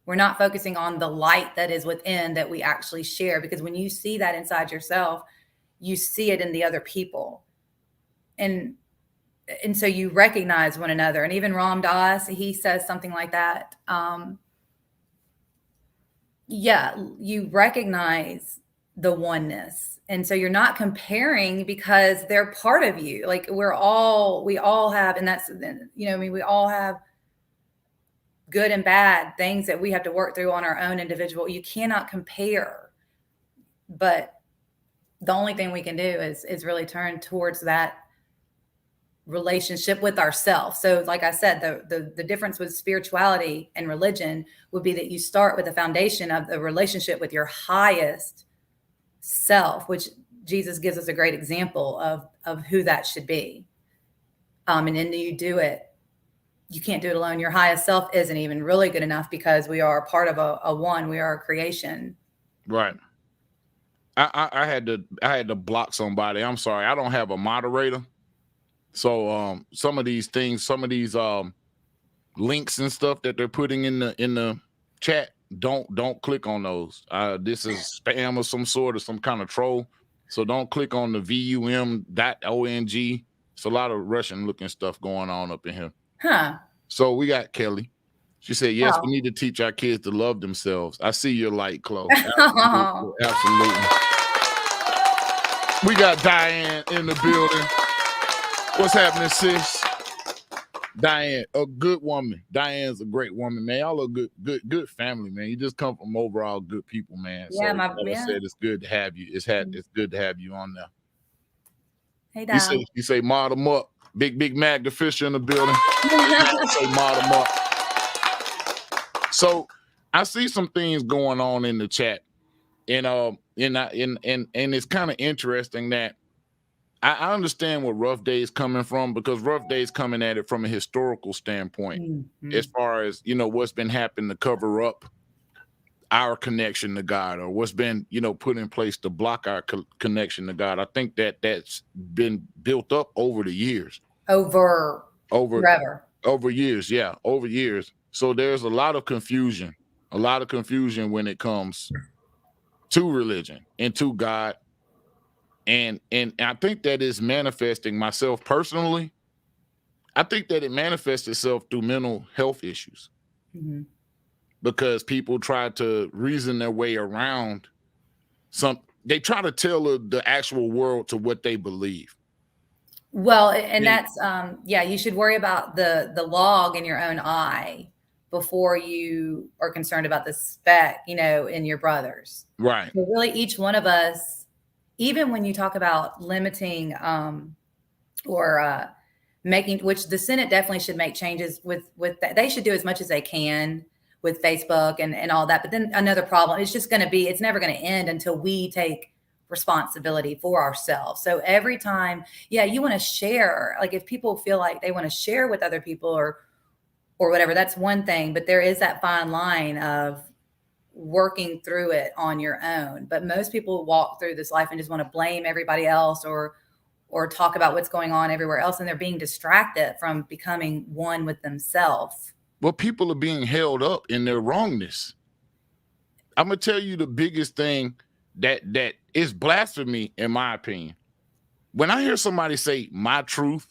We're not focusing on the light that is within that we actually share, because when you see that inside yourself, you see it in the other people. And so you recognize one another. And even Ram Dass, he says something like that. You recognize the oneness. And so you're not comparing because they're part of you. Like we all have, and that's, we all have good and bad things that we have to work through on our own individual. You cannot compare, but the only thing we can do is really turn towards that relationship with ourselves. So like I said, the difference with spirituality and religion would be that you start with the foundation of the relationship with your highest self, which Jesus gives us a great example of who that should be. And then you do it. You can't do it alone. Your highest self isn't even really good enough because we are a part of a one. We are a creation. Right. I had to block somebody. I'm sorry. I don't have a moderator. So some of these things, some of these links and stuff that they're putting in the chat, don't click on those. This is spam of some sort or some kind of troll. So don't click on the VUM.ONG. It's a lot of Russian looking stuff going on up in here. Huh. So we got Kelly. She said, yes, we need to teach our kids to love themselves. I see your light, Chloe. Absolutely. We got Diane in the building. What's happening, sis? Diane, a good woman. Diane's a great woman, man. Y'all are good family, man. You just come from overall good people, man. Yeah, so, like I said, it's good to have you. It's good to have you on there. Hey, Diane. You say mod them up. Big Mac the Fisher in the building. Say mod them up. So I see some things going on in the chat, and it's kind of interesting that I understand where Rough Day's coming from, because Rough Day's coming at it from a historical standpoint, as far as what's been happening to cover up our connection to God, or what's been put in place to block our connection to God. I think that been built up over the years. Over years. So there's a lot of confusion when it comes to religion and to God. And I think that is manifesting, myself personally. I think that it manifests itself through mental health issues, because people try to reason their way around they try to tell the actual world to what they believe. Well, and that's, you should worry about the log in your own eye before you are concerned about the speck, in your brothers. Right. So really, each one of us, even when you talk about limiting or making, which the Senate definitely should make changes with that. They should do as much as they can with Facebook and all that. But then another problem, it's never going to end until we take responsibility for ourselves. So every time, you want to share, like if people feel like they want to share with other people or whatever, that's one thing. But there is that fine line of working through it on your own. But most people walk through this life and just want to blame everybody else or talk about what's going on everywhere else. And they're being distracted from becoming one with themselves. Well, people are being held up in their wrongness. I'm going to tell you the biggest thing that is blasphemy, in my opinion. When I hear somebody say my truth,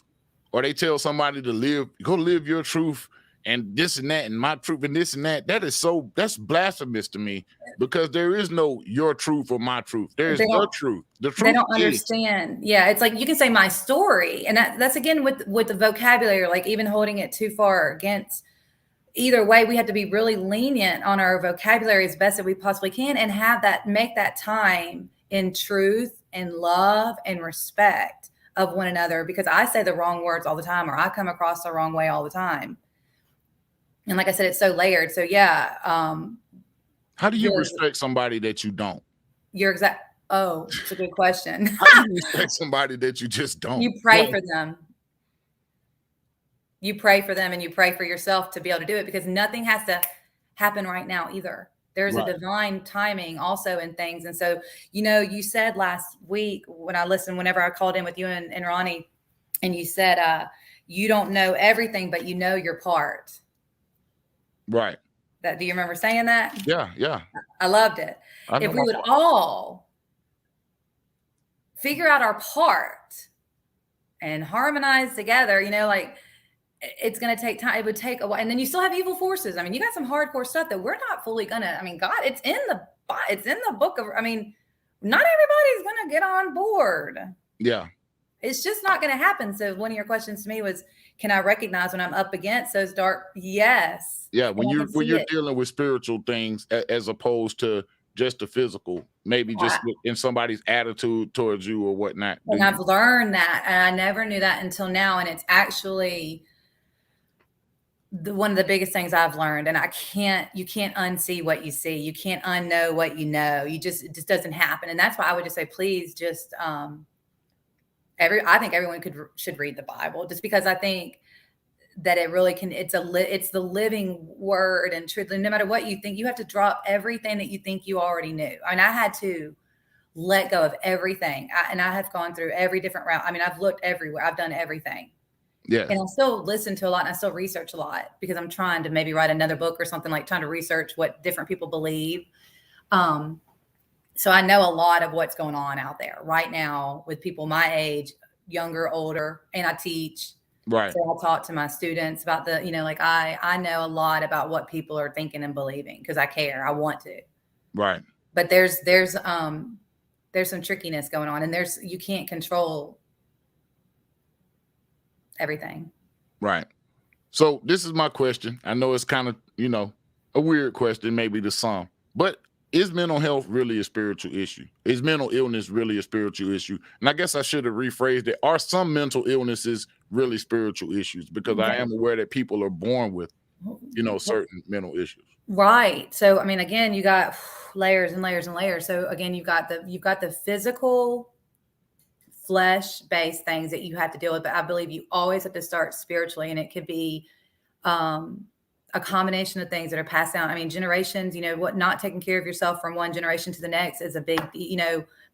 or they tell somebody to go live your truth and this and that and my truth and this and that, that's blasphemous to me, because there is no your truth or my truth. There's the truth. The truth. They don't understand. Yeah. It's like, you can say my story. And that's again with the vocabulary, like even holding it too far against either way. We have to be really lenient on our vocabulary as best that we possibly can, and make that time in truth and love and respect of one another, because I say the wrong words all the time, or I come across the wrong way all the time. And like I said, it's so layered. So yeah. How do you respect somebody that you don't? Oh, it's a good question. How do you respect somebody that you just don't? You pray for them. You pray for them, and you pray for yourself to be able to do it, because nothing has to happen right now either. There's a divine timing also in things. And so, you said last week when I listened, whenever I called in with you and Ronnie, and you said, you don't know everything, but you know your part. Right. Do you remember saying that? Yeah. Yeah. I loved it. If we would all figure out our part and harmonize together, like, it's going to take time. It would take a while. And then you still have evil forces. I mean, you got some hardcore stuff that we're not fully gonna, God, it's in the book of, not everybody's going to get on board. Yeah. It's just not going to happen. So one of your questions to me was, can I recognize when I'm up against those dark? Yes. Yeah. When you're dealing with spiritual things as opposed to just the physical, maybe just in somebody's attitude towards you or whatnot. And I've learned that, and I never knew that until now. And it's actually one of the biggest things I've learned. And you can't unsee what you see. You can't unknow what you know. It just doesn't happen. And that's why I would just say, please just, I think everyone should read the Bible, just because I think that it really can, it's the living word and truth. And no matter what you think, you have to drop everything that you think you already knew. I had to let go of everything. And I have gone through every different route. I've looked everywhere. I've done everything. Yeah. And I still listen to a lot, and I still research a lot, because I'm trying to maybe write another book or something, like trying to research what different people believe. So I know a lot of what's going on out there right now with people my age, younger, older, and I teach. Right. So I'll talk to my students about I know a lot about what people are thinking and believing, because I care. I want to. Right. But there's some trickiness going on, and you can't control everything. Right. So this is my question. I know it's kind of, a weird question, maybe to some, but is mental health really a spiritual issue? Is mental illness really a spiritual issue? And I guess I should have rephrased it. Are some mental illnesses really spiritual issues? Because I am aware that people are born with, certain mental issues. Right. So, again, you got layers and layers and layers. So again, you've got the physical, flesh-based things that you have to deal with, but I believe you always have to start spiritually, and it could be a combination of things that are passed down. Generations, not taking care of yourself from one generation to the next is a big,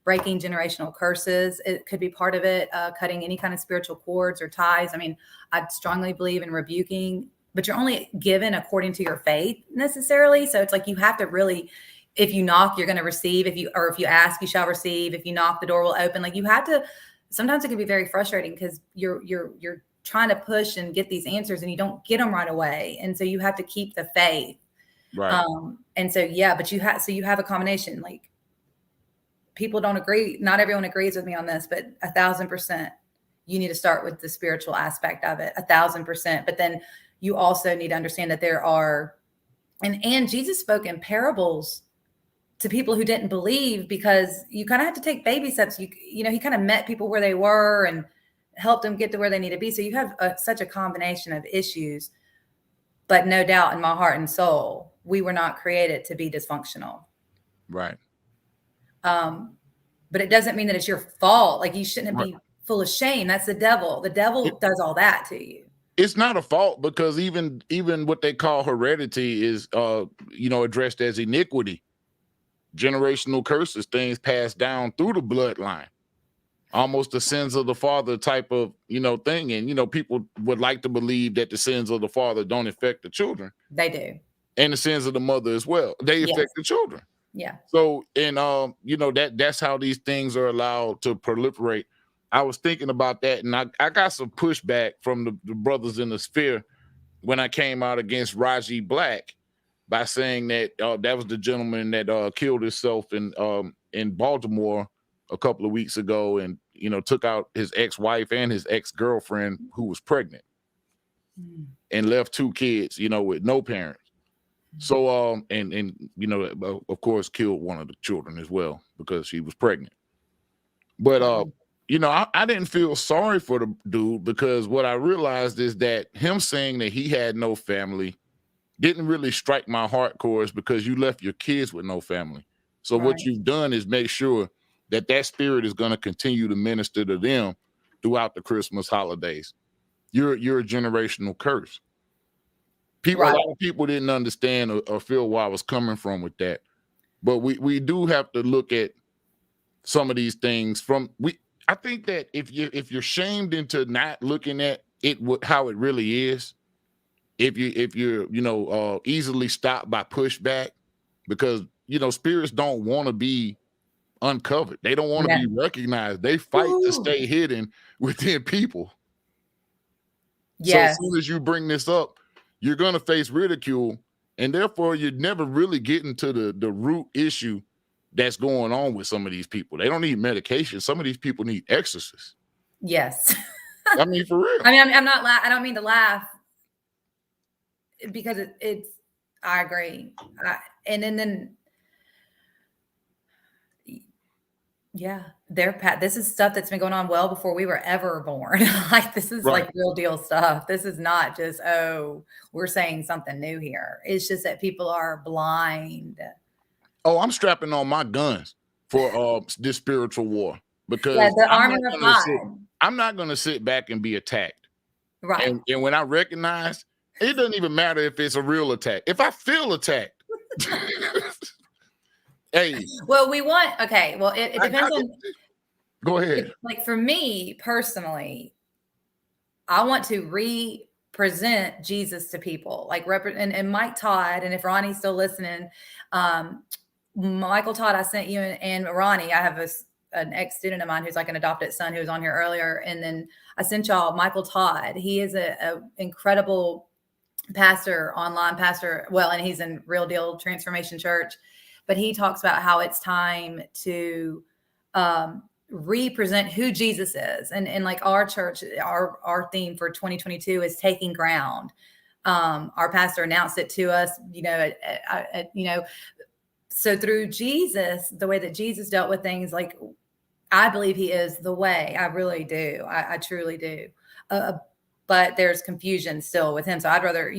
breaking generational curses. It could be part of it, cutting any kind of spiritual cords or ties. I strongly believe in rebuking, but you're only given according to your faith necessarily. So it's like, you have to really, if you knock, you're going to receive. If you ask, you shall receive. If you knock, the door will open. Like, you have to, sometimes it can be very frustrating, because you're trying to push and get these answers, and you don't get them right away. And so you have to keep the faith. Right. And so, yeah, but you have a combination. Like, people don't agree. Not everyone agrees with me on this, but 1,000%, you need to start with the spiritual aspect of it, 1,000%. But then you also need to understand that there are, and Jesus spoke in parables to people who didn't believe, because you kind of have to take baby steps. He kind of met people where they were and helped them get to where they need to be. So you have such a combination of issues, but no doubt in my heart and soul, we were not created to be dysfunctional. Right. But it doesn't mean that it's your fault. Like, you shouldn't be full of shame. That's the devil. The devil does all that to you. it's not a fault, because even what they call heredity is addressed as iniquity, generational curses, things passed down through the bloodline, almost the sins of the father type of thing. And people would like to believe that the sins of the father don't affect the children. They do. And the sins of the mother as well. They affect the children. Yeah. So, and that's how these things are allowed to proliferate. I was thinking about that, and I got some pushback from the brothers in the sphere when I came out against Raji Black by saying that that was the gentleman that killed himself in Baltimore a couple of weeks ago, and took out his ex-wife and his ex-girlfriend who was pregnant and left 2 kids, with no parents. So and of course killed one of the children as well because she was pregnant. But I didn't feel sorry for the dude, because what I realized is that him saying that he had no family didn't really strike my heart chords, because you left your kids with no family. So what you've done is make sure that spirit is going to continue to minister to them throughout the Christmas holidays. You're a generational curse. A lot of people didn't understand or feel where I was coming from with that. But we do have to look at some of these things I think that if you're shamed into not looking at it how it really is, if you're easily stopped by pushback, because spirits don't want to be uncovered. They don't want to be recognized. They fight to stay hidden within people. Yes. So as soon as you bring this up, you're going to face ridicule, and therefore you're never really getting to the root issue that's going on with some of these people. They don't need medication. Some of these people need exorcists. Yes. I mean, for real. I mean, I'm not I don't mean to laugh, because it's I agree. And then yeah, this is stuff that's been going on well before we were ever born. Like, this is like real deal stuff. This is not just, we're saying something new here. It's just that people are blind. Oh, I'm strapping on my guns for this spiritual war, because the armor of God. I'm not going to sit back and be attacked. Right. And when I recognize, it doesn't even matter if it's a real attack. If I feel attacked, hey. Well, it depends on. Go ahead. Like, for me personally, I want to represent Jesus to people, like and Mike Todd. And if Ronnie's still listening, Michael Todd, I sent you and Ronnie. I have an ex-student of mine who's like an adopted son who was on here earlier, and then I sent y'all Michael Todd. He is a incredible pastor, online pastor. Well, and he's in Real Deal Transformation Church, but he talks about how it's time to represent who Jesus is, and like our church, our theme for 2022 is taking ground. Our pastor announced it to us, so through Jesus, the way that Jesus dealt with things, like, I believe he is the way. I really do. I truly do. But there's confusion still with him. So I'd rather,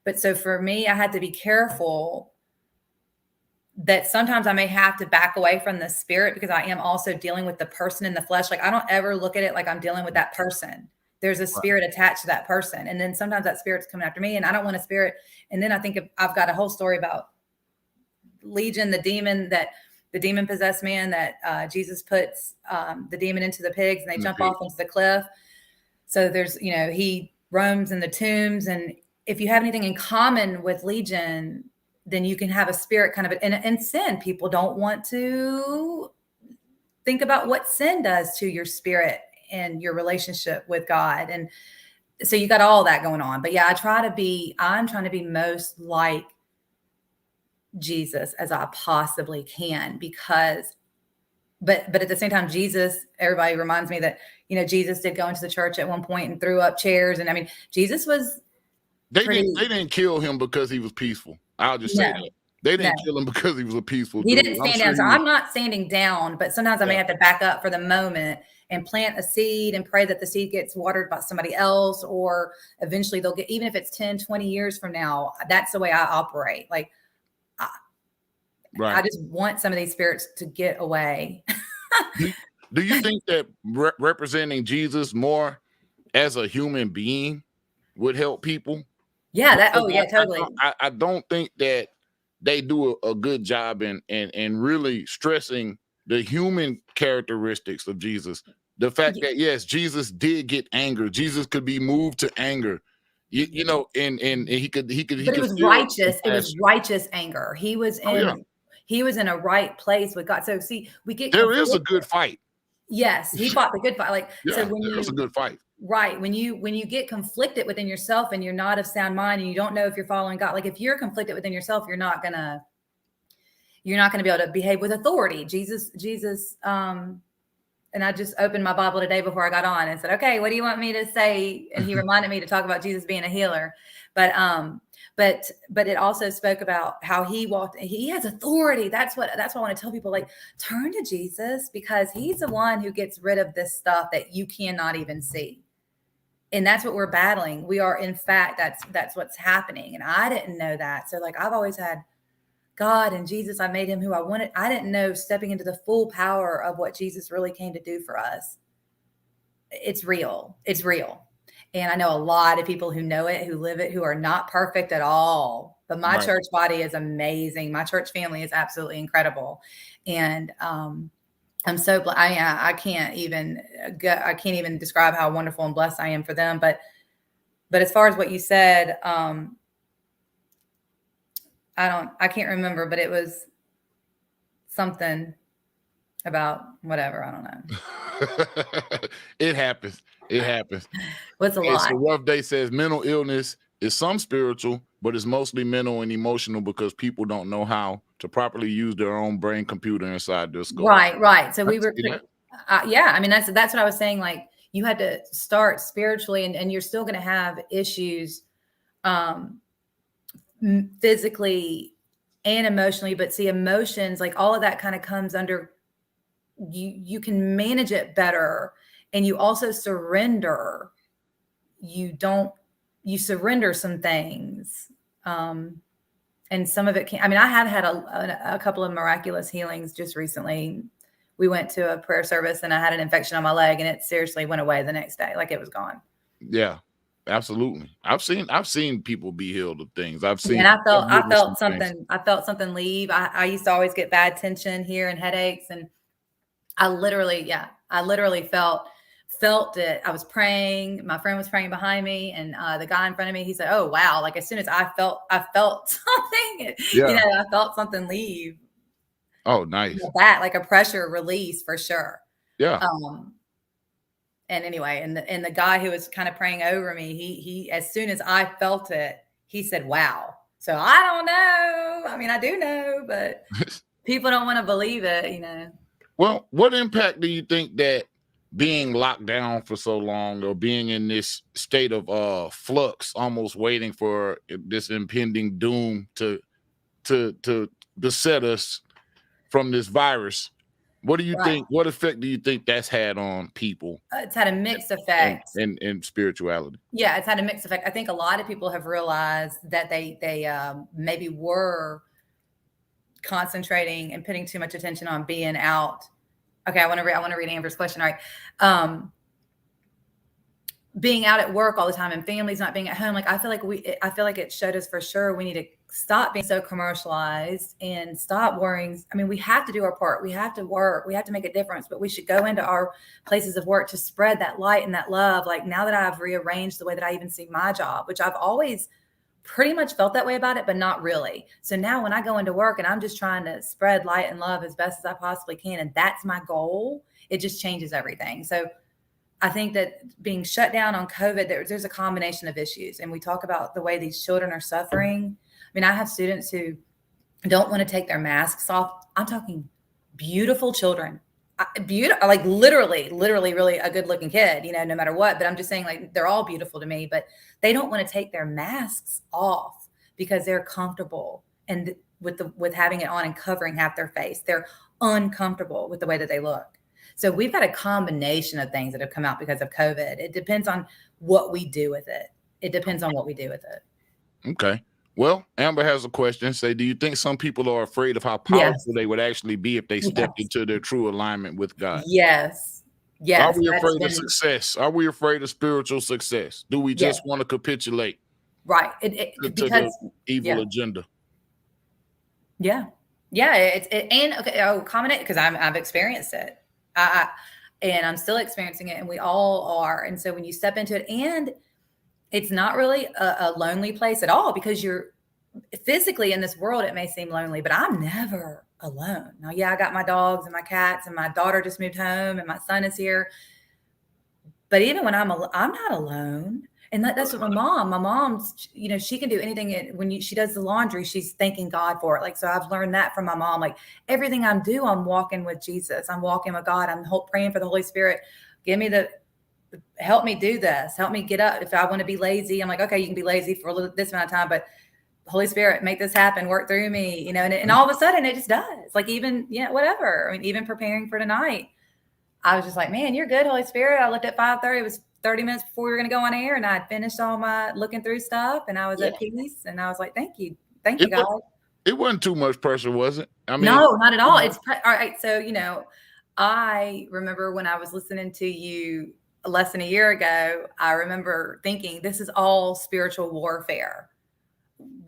but so for me, I had to be careful that sometimes I may have to back away from the spirit, because I am also dealing with the person in the flesh. Like, I don't ever look at it like I'm dealing with that person. There's a spirit attached to that person. And then sometimes that spirit's coming after me, and I don't want a spirit. And then I think I've got a whole story about Legion, the demon possessed man that Jesus puts the demon into the pigs, and they jump off into the cliff. So there's, he roams in the tombs. And if you have anything in common with Legion, then you can have a spirit kind of in sin. People don't want to think about what sin does to your spirit and your relationship with God. And so you got all that going on. But yeah, I'm trying to be most like Jesus as I possibly can, because but at the same time, Jesus, everybody reminds me that, Jesus did go into the church at one point and threw up chairs. And I mean, Jesus was they didn't kill him because he was peaceful. I'll just say that. They didn't kill him because he was a peaceful dude. He didn't stand down. So I'm not standing down, but sometimes I may have to back up for the moment and plant a seed and pray that the seed gets watered by somebody else, or eventually they'll get, even if it's 10, 20 years from now, that's the way I operate. Like, I just want some of these spirits to get away. Do you think that representing Jesus more as a human being would help people. Yeah, that. Because Oh, yeah, totally. I don't think that they do a good job in really stressing the human characteristics of Jesus. The fact that yes, Jesus did get anger. Jesus could be moved to anger. You know, and he could But it was feel righteous. It was compassion. righteous anger. He was Oh, yeah. he was in a right place with God. So see, we get There is a conflicted. good fight. Yes, he fought the good fight. Like Yeah, so, when that's a you good fight. right when you get conflicted within yourself and you're not of sound mind and you don't know if you're following God. Like if you're conflicted within yourself, you're not gonna be able to behave with authority. Jesus. And I just opened my Bible today before I got on and said, okay, what do you want me to say? And he reminded me to talk about Jesus being a healer. But it also spoke about how he walked. He has authority. That's why I want to tell people, like, turn to Jesus, because he's the one who gets rid of this stuff that you cannot even see. And that's what we're battling. We are, in fact, that's what's happening. And I didn't know that. So like, I've always had God and Jesus, I made him who I wanted. I didn't know stepping into the full power of what Jesus really came to do for us. It's real. It's real. And I know a lot of people who know it, who live it, who are not perfect at all. But my church body is amazing. My church family is absolutely incredible. And I'm so I can't even describe how wonderful and blessed I am for them. But as far as what you said, I can't remember, but it was something about whatever. I don't know. It happens. It happens. What's a lot? So Rough Day says mental illness is some spiritual, but it's mostly mental and emotional because people don't know how to properly use their own brain computer inside their skull. Right. So we were, yeah. I mean, that's what I was saying. Like, you had to start spiritually, and you're still going to have issues, physically and emotionally. But see, emotions, like all of that kind of comes under you can manage it better, and you also surrender. You surrender some things, and some of it can. I mean, I have had a couple of miraculous healings just recently. We went to a prayer service and I had an infection on my leg, and it seriously went away the next day, like it was gone. Yeah. Absolutely. I've seen people be healed of things. I've seen, and I felt something leave. I used to always get bad tension here and headaches. And I literally felt it. I was praying. My friend was praying behind me, and the guy in front of me, he said, "Oh, wow." Like as soon as I felt something, I felt something leave. Oh, nice. That, like a pressure release for sure. Yeah. And anyway, and the guy who was kind of praying over me, he as soon as I felt it, he said, "Wow." So I don't know. I mean, I do know, but people don't want to believe it, Well, what impact do you think that being locked down for so long, or being in this state of flux, almost waiting for this impending doom to beset us from this virus? What do you think? What effect do you think that's had on people? It's had a mixed effect. In spirituality. Yeah, it's had a mixed effect. I think a lot of people have realized that they maybe were concentrating and putting too much attention on being out. Okay, I want to read Amber's question. All right. Being out at work all the time and families not being at home. Like I feel like it showed us for sure we need to stop being so commercialized and stop worrying. I mean, we have to do our part. We have to work. We have to make a difference, but we should go into our places of work to spread that light and that love. Like now that I've rearranged the way that I even see my job, which I've always pretty much felt that way about it, but not really. So now when I go into work and I'm just trying to spread light and love as best as I possibly can, and that's my goal, it just changes everything. So I think that being shut down on COVID, there's a combination of issues. And we talk about the way these children are suffering. I mean, I have students who don't want to take their masks off. I'm talking beautiful children, beautiful, like literally really a good looking kid, no matter what. But I'm just saying, like, they're all beautiful to me, but they don't want to take their masks off because they're comfortable and with having it on and covering half their face. They're uncomfortable with the way that they look. So we've got a combination of things that have come out because of COVID. It depends on what we do with it. Okay. Well, Amber has a question. Say, do you think some people are afraid of how powerful they would actually be if they stepped into their true alignment with God? Yes. Are Yes, we that's afraid of been success? Are we afraid of spiritual success? Do we yeah, just want to capitulate right. to the Because evil yeah, agenda? yeah, yeah. And okay. I'll comment it because I've experienced it. And I'm still experiencing it, and we all are. And so when you step into it, and it's not really a lonely place at all because you're physically in this world, it may seem lonely, but I'm never alone. Now, yeah, I got my dogs and my cats, and my daughter just moved home, and my son is here. But even when I'm not alone. And that's what my mom's, she can do anything. When she does the laundry, she's thanking God for it. Like, so I've learned that from my mom. Like everything I'm doing, I'm walking with Jesus. I'm walking with God. I'm praying for the Holy Spirit. Help me do this. Help me get up. If I want to be lazy, I'm like, okay, you can be lazy for this amount of time, but Holy Spirit, make this happen, work through me, and all of a sudden it just does. Like even, whatever. I mean, even preparing for tonight, I was just like, man, you're good, Holy Spirit. I looked at 5:30. It was 30 minutes before we were going to go on air, and I'd finished all my looking through stuff, and I was at peace, and I was like, thank you, It, God. it wasn't too much pressure, was it? I mean, No, not at all. It's all right. So, I remember when I was listening to you less than a year ago, I remember thinking this is all spiritual warfare.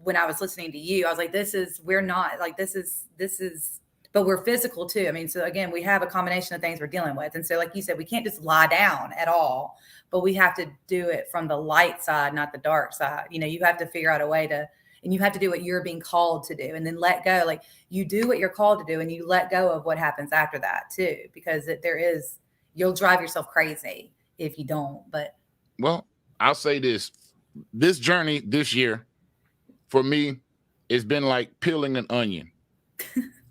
When I was listening to you, I was like, we're not like, this is, but we're physical too. I mean, so again, we have a combination of things we're dealing with. And so, like you said, we can't just lie down at all, but we have to do it from the light side, not the dark side. You have to figure out a way to, and you have to do what you're being called to do, and then let go. Like you do what you're called to do, and you let go of what happens after that too, because you'll drive yourself crazy if you don't. But well, I'll say this journey this year for me, it's been like peeling an onion.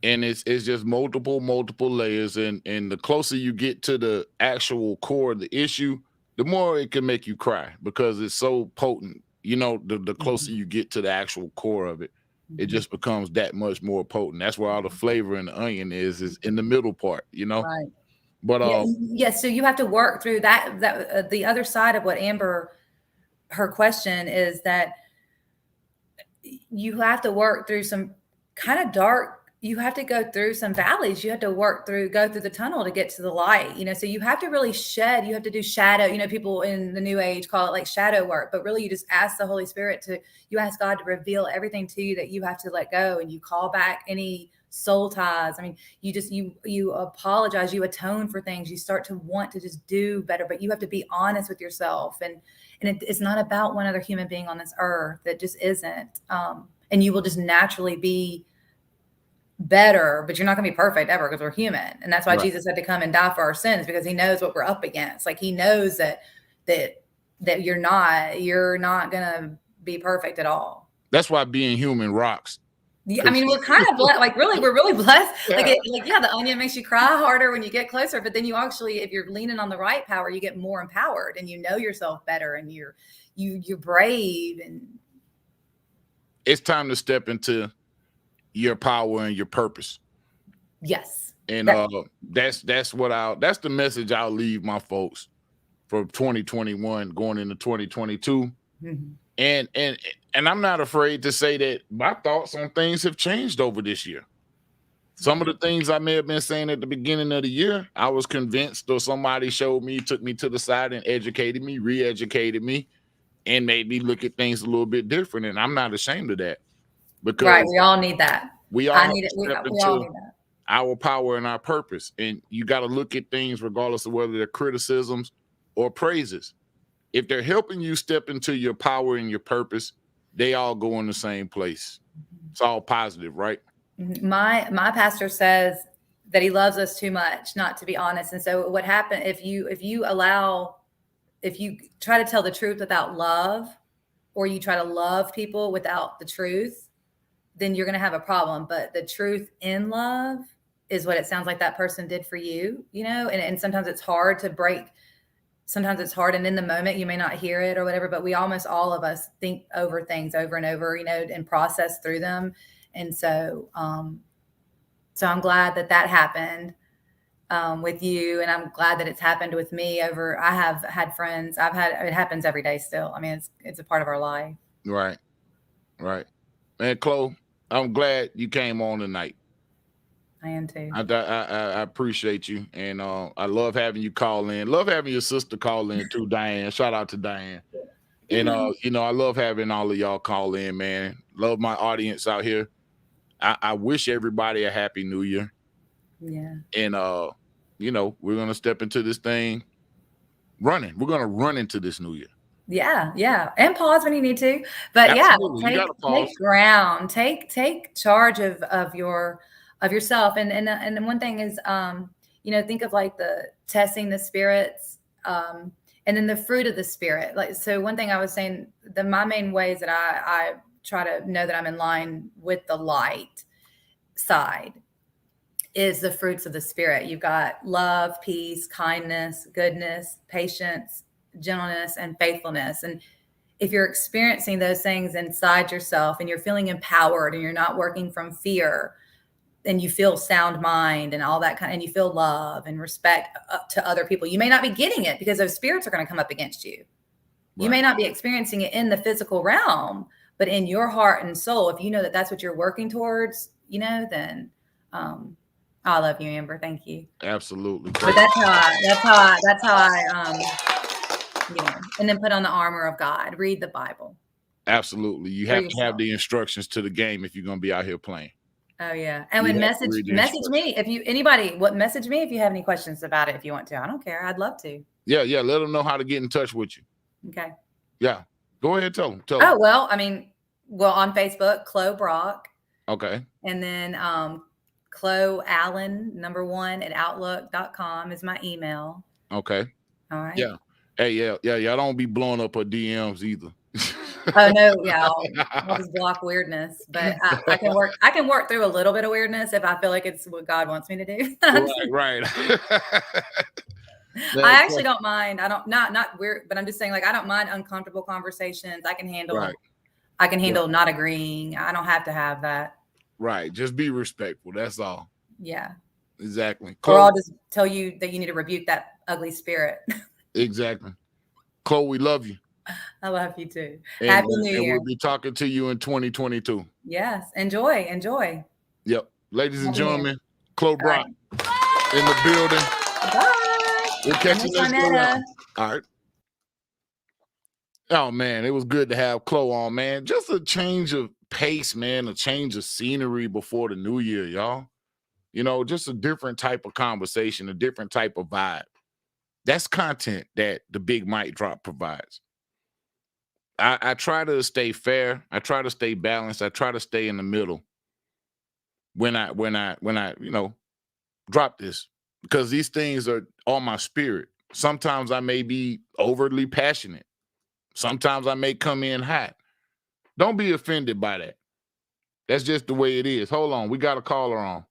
And it's just multiple layers, and the closer you get to the actual core of the issue, the more it can make you cry because it's so potent. The closer you get to the actual core of it, it just becomes that much more potent. That's where all the flavor in the onion is in the middle part. right. But Yeah. So you have to work through that. The other side of what Amber, her question is that you have to work through some kind of dark. You have to go through some valleys. You have to go through the tunnel to get to the light, so you have to really shed, you have to do shadow, people in the new age call it like shadow work, but really you just ask the Holy Spirit you ask God to reveal everything to you that you have to let go, and you call back any soul ties. I mean, you apologize, you atone for things, you start to want to just do better, but you have to be honest with yourself. And it's not about one other human being on this earth. That just isn't. And you will just naturally be better, but you're not going to be perfect ever because we're human. And that's why Jesus had to come and die for our sins, because he knows what we're up against. Like he knows that you're not going to be perfect at all. that's why being human rocks. I mean, we're kind of like we're really blessed. The onion makes you cry harder when you get closer, but then you actually, if you're leaning on the right power, you get more empowered, and you know yourself better, and you're brave, and It's time to step into your power and your purpose. yes. And that's the message I'll leave my folks for 2021 going into 2022. Mm-hmm. And I'm not afraid to say that my thoughts on things have changed over this year. Some of the things I may have been saying at the beginning of the year, I was convinced, or somebody showed me, took me to the side and educated me, re-educated me, and made me look at things a little bit different. And I'm not ashamed of that. Because we all need that. we all need it. We all need that. Our power and our purpose. And you got to look at things regardless of whether they're criticisms or praises. If they're helping you step into your power and your purpose, they all go in the same place. It's all positive, right? My pastor says that he loves us too much not to be honest. And so what happened if you try to tell the truth without love, or you try to love people without the truth, then you're going to have a problem. But the truth in love is what it sounds like that person did for you, and sometimes it's hard to break. Sometimes it's hard. And in the moment you may not hear it or whatever, but almost all of us think over things over and over, and process through them. And so, so I'm glad that happened with you. And I'm glad that it's happened with me I have had friends. It happens every day still. I mean, it's a part of our life. Right. Man, Chloe, I'm glad you came on tonight. I am too. I appreciate you, and I love having you call in. Love having your sister call in too, Diane. Shout out to Diane. And you know, I love having all of y'all call in, man. Love my audience out here. I wish everybody a happy new year. Yeah. And you know, we're gonna step into this thing running. We're gonna run into this new year. Yeah, and pause when you need to. But Absolutely. You yeah, gotta pause. take ground, take charge of yourself. And one thing is, you know, think of like the testing the spirits, and then the fruit of the spirit. Like, so one thing I was saying, my main ways that I try to know that I'm in line with the light side is the fruits of the spirit. You've got love, peace, kindness, goodness, patience, gentleness, and faithfulness. And if you're experiencing those things inside yourself and you're feeling empowered and you're not working from fear, and you feel sound mind and all that and you feel love and respect to other people, you may not be getting it because those spirits are going to come up against you. You may not be experiencing it in the physical realm, but in your heart and soul, if you know that that's what you're working towards, you know, then I love you, Amber. Thank you. Absolutely. But that's how I you know, and then put on the armor of God, read the Bible. Absolutely. You have to have the instructions to the game if you're going to be out here playing. Oh yeah. And when message me if you have any questions about it, if you want to. I don't care. I'd love to. Yeah. Let them know how to get in touch with you. Okay. Yeah. Go ahead, tell them. Oh, well, I mean, on Facebook, Chloe Brock. Okay. And then Chloe Allen, #1 @outlook.com is my email. Okay. All right. Yeah. Hey, yeah. I don't be blowing up her DMs either. Oh no, yeah, I'll just block weirdness, but I can work through a little bit of weirdness if I feel like it's what God wants me to do. Right. I actually don't mind. I don't not weird, but I'm just saying, like, I don't mind uncomfortable conversations. I can handle not agreeing. I don't have to have that. Right. Just be respectful. That's all. Yeah. Exactly. Or I'll just tell you that you need to rebuke that ugly spirit. Exactly. Chloe, we love you. I love you too. And, Happy New Year. We'll be talking to you in 2022. Yes. Enjoy. Yep. Ladies and gentlemen, Chloe Brock in the building. Bye. We'll catch you next time. All right. Oh man, it was good to have Chloe on, man. Just a change of pace, man, a change of scenery before the new year, y'all. You know, just a different type of conversation, a different type of vibe. That's content that the Big Mic Drop provides. I try to stay fair. I try to stay balanced. I try to stay in the middle when I you know, drop this, because these things are on my spirit. Sometimes I may be overly passionate. Sometimes I may come in hot. Don't be offended by that. That's just the way it is. Hold on. We got a caller on.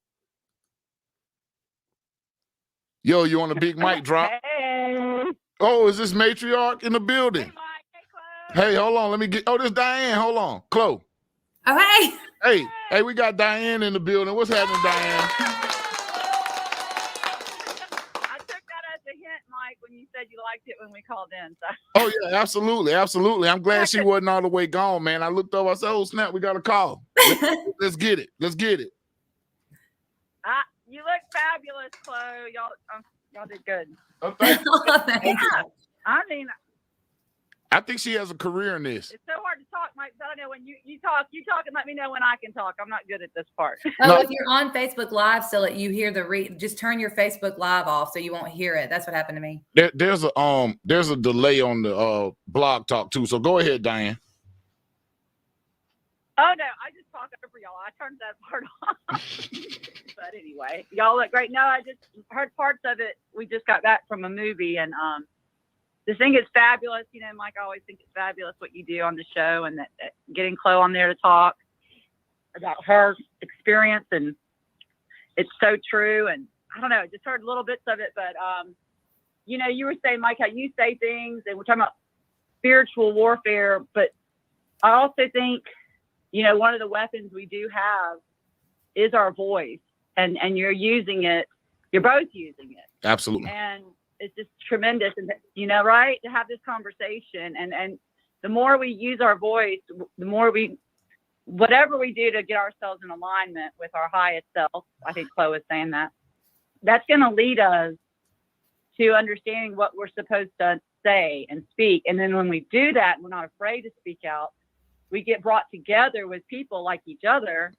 Yo, you on the Big Mic Drop? Hey. Oh, is this Matriarch in the building? Hey, Mike. Hey, Chloe. Hey, hold on. Let me get. Oh, this Diane. Hold on. Chloe. Oh, hey. Hey, we got Diane in the building. What's happening, Diane? I took that as a hint, Mike, when you said you liked it when we called in. So. Oh, yeah, absolutely. I'm glad she wasn't all the way gone, man. I looked over. I said, oh, snap, we got a call. Let's get it. You look fabulous, Chloe. Y'all did good. Okay. Yeah. I mean, I think she has a career in this. it's so hard to talk, Mike. So I know when you talk and let me know when I can talk. I'm not good at this part. Oh, if you're on Facebook Live, still you hear just turn your Facebook Live off so you won't hear it. That's what happened to me. There's a delay on the blog talk too. So go ahead, Diane. Oh no, I just talked over y'all. I turned that part off. But anyway, y'all look great. No, I just heard parts of it. We just got back from a movie, and the thing is fabulous. You know, Mike, I always think it's fabulous what you do on the show, and that getting Chloe on there to talk about her experience, and it's so true. And I don't know, I just heard little bits of it, but you know, you were saying, Mike, how you say things, and we're talking about spiritual warfare, but I also think, you know, one of the weapons we do have is our voice, and you're using it. You're both using it. Absolutely. And it's just tremendous, and you know, right, to have this conversation. And the more we use our voice, the more we whatever we do to get ourselves in alignment with our highest self, I think Chloe was saying that's going to lead us to understanding what we're supposed to say and speak. And then when we do that, we're not afraid to speak out. We get brought together with people like each other,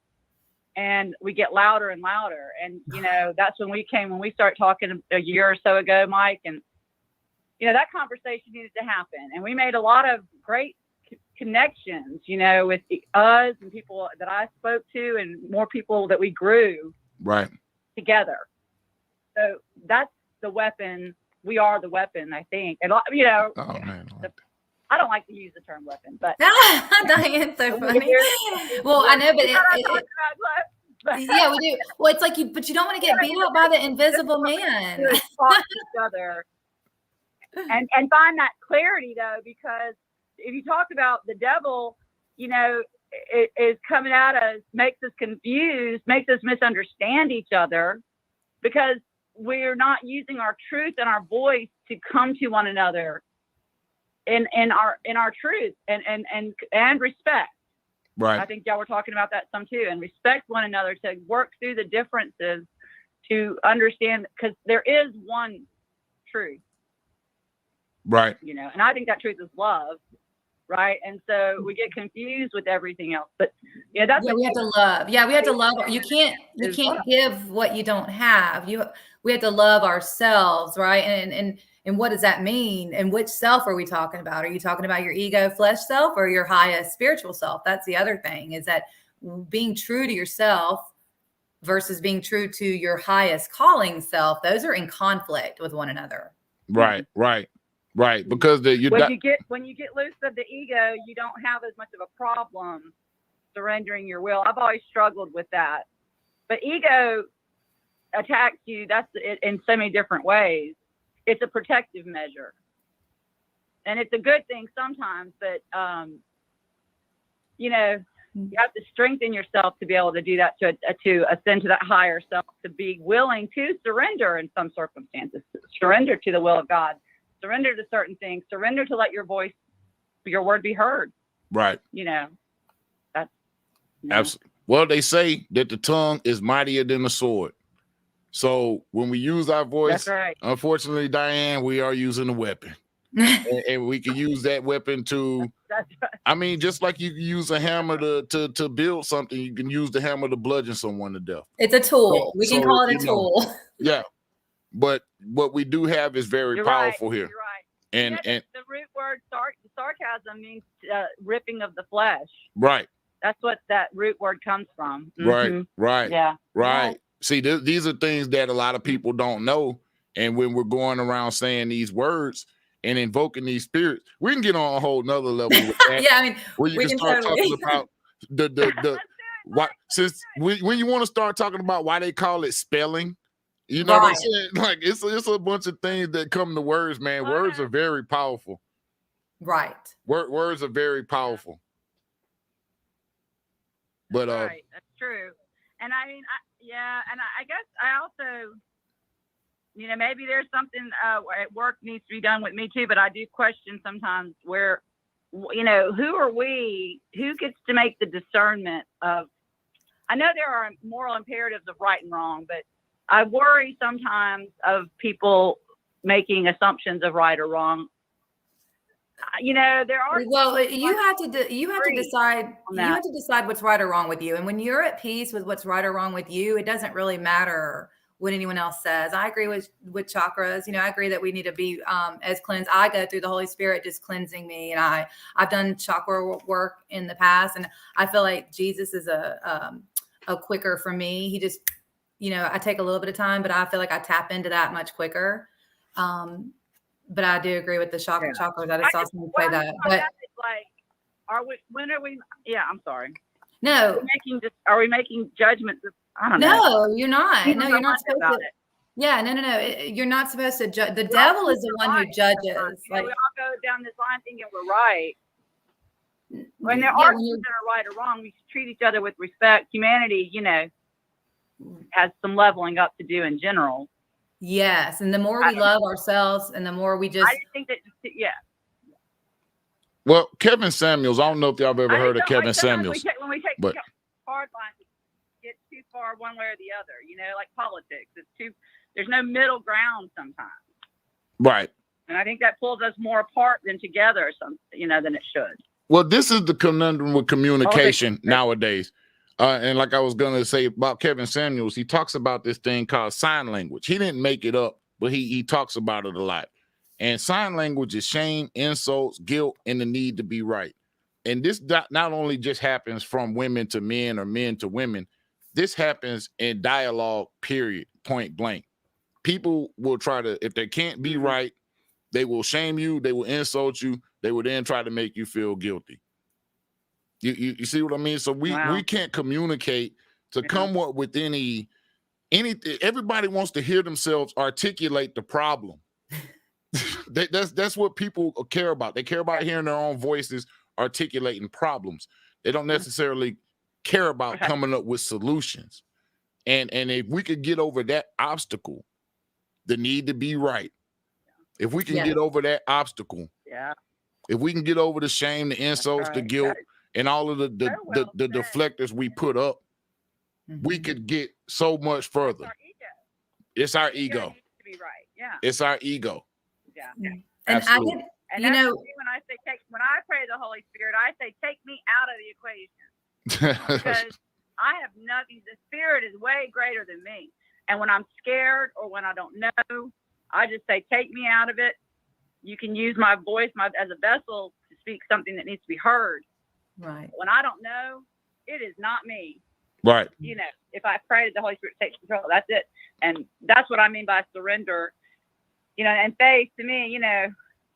and we get louder and louder. And, that's when we start talking a year or so ago, Mike, and, that conversation needed to happen. And we made a lot of great connections, with us and people that I spoke to, and more people that we grew Right. together. So that's the weapon. We are the weapon, I think. And, Oh man. I don't like to use the term weapon, but Diane's so funny. Well, I know, but yeah, we do. Well, it's like but you don't want to get beat up by the invisible man. Talk to each other and find that clarity, though, because if you talk about the devil, it is coming at us, makes us confused, makes us misunderstand each other, because we're not using our truth and our voice to come to one another in our truth and respect. Right. I think y'all were talking about that some too, and respect one another, to work through the differences, to understand, because there is one truth. Right. And I think that truth is love. Right. And so we get confused with everything else. But we have to love. Yeah, we have to love. You can't give what you don't have. We have to love ourselves, right? And what does that mean? And which self are we talking about? Are you talking about your ego flesh self or your highest spiritual self? That's the other thing, is that being true to yourself versus being true to your highest calling self, those are in conflict with one another. Right. Because when you get loose of the ego, you don't have as much of a problem surrendering your will. I've always struggled with that. But ego attacks you. That's it in so many different ways. It's a protective measure, and it's a good thing sometimes. But you have to strengthen yourself to be able to do that, to ascend to that higher self, to be willing to surrender in some circumstances, surrender to the will of God, surrender to certain things, surrender to let your word be heard. Right. That's absolutely. Well, they say that the tongue is mightier than the sword. So when we use our voice, that's right. Unfortunately, Diane, we are using a weapon. and we can use that weapon to, that's right. I mean, just like you can use a hammer to build something, you can use the hammer to bludgeon someone to death. It's a tool. We can call it a tool. Yeah. But what we do have is very powerful here. You're right. And the root word sarcasm means ripping of the flesh. Right. That's what that root word comes from. Mm-hmm. Right. Yeah. Right. Yeah. See, these are things that a lot of people don't know. And when we're going around saying these words and invoking these spirits, we can get on a whole nother level with that. Yeah, I mean, where you can start talking about the why, since when you want to start talking about why they call it spelling. You know what I'm saying? Like it's a bunch of things that come to words, man. Words are very powerful. Right. Words are very powerful. But right, that's true. And I mean, and I guess I also, maybe there's something at work needs to be done with me too. But I do question sometimes where, who are we? Who gets to make the discernment of? I know there are moral imperatives of right and wrong, but I worry sometimes of people making assumptions of right or wrong. There are. Well, you have to decide. You have to decide what's right or wrong with you. And when you're at peace with what's right or wrong with you, it doesn't really matter what anyone else says. I agree with chakras. I agree that we need to be as cleansed. I go through the Holy Spirit just cleansing me, and I've done chakra work in the past, and I feel like Jesus is a quicker for me. He just, I take a little bit of time, but I feel like I tap into that much quicker. But I do agree with the chakras. I just saw someone say that. But when are we? Yeah, I'm sorry. No. Are we making judgments? I don't No, know. you're not. No, you're not supposed to. Yeah, no. You're not supposed to judge. The devil is the one who judges. We all go down this line thinking we're right. When there are things that are right or wrong, we should treat each other with respect. Humanity, has some leveling up to do in general. Yes, and the more we love ourselves, and the more we just. I think that, Well, Kevin Samuels, I don't know if y'all have ever I heard of just don't Kevin like sometimes Samuels. when we take but- hard lines, it gets too far one way or the other. You know, like politics. There's no middle ground sometimes. Right. And I think that pulls us more apart than together, than it should. Well, this is the conundrum with communication nowadays. And like I was going to say about Kevin Samuels, he talks about this thing called sign language. He didn't make it up, but he talks about it a lot. And sign language is shame, insults, guilt, and the need to be right. And this not only just happens from women to men or men to women. This happens in dialogue, period, point blank. People will try to, if they can't be right, they will shame you. They will insult you. They will then try to make you feel guilty. You see what I mean? So we can't communicate to come up with anything. Everybody wants to hear themselves articulate the problem. That's what people care about. They care about hearing their own voices articulating problems. They don't necessarily care about coming up with solutions. And if we could get over that obstacle, the need to be right. If we can get over that obstacle, if we can get over the shame, the insults, the guilt, and all of the deflectors we put up, we could get so much further. It's our ego. Needs to be right. Yeah. It's our ego. Yeah. And Absolutely. And you know, when I say when I pray the Holy Spirit, I say take me out of the equation because I have nothing. The Spirit is way greater than me. And when I'm scared or when I don't know, I just say take me out of it. You can use my voice as a vessel to speak something that needs to be heard. right. When I don't know, it is not me. Right. You know, if I pray that the Holy Spirit takes control, that's it. And that's what I mean by surrender. You know, and faith to me,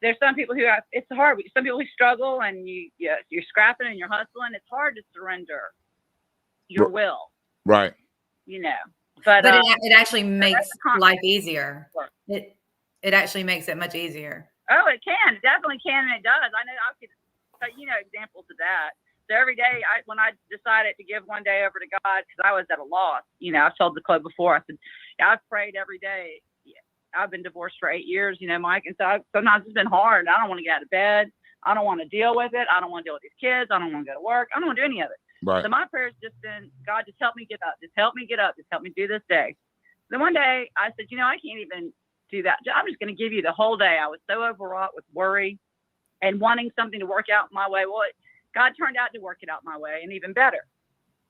there's some people who it's hard. Some people who struggle and you're scrapping and you're hustling. It's hard to surrender your will. Right. But it actually makes life easier. It actually makes it much easier. Oh, it can. It definitely can, and it does. I know. I could examples of that. So every day, when I decided to give one day over to God, because I was at a loss. I've told the club before. I said, I've prayed every day. I've been divorced for 8 years, Mike, and so sometimes it's been hard. I don't want to get out of bed. I don't want to deal with it. I don't want to deal with these kids. I don't want to go to work. I don't want to do any of it. Right. So my prayer's just been, God, just help me get up. Just help me get up. Just help me do this day. Then one day I said, I can't even do that. I'm just going to give you the whole day. I was so overwrought with worry and wanting something to work out my way. Well, God turned out to work it out my way and even better.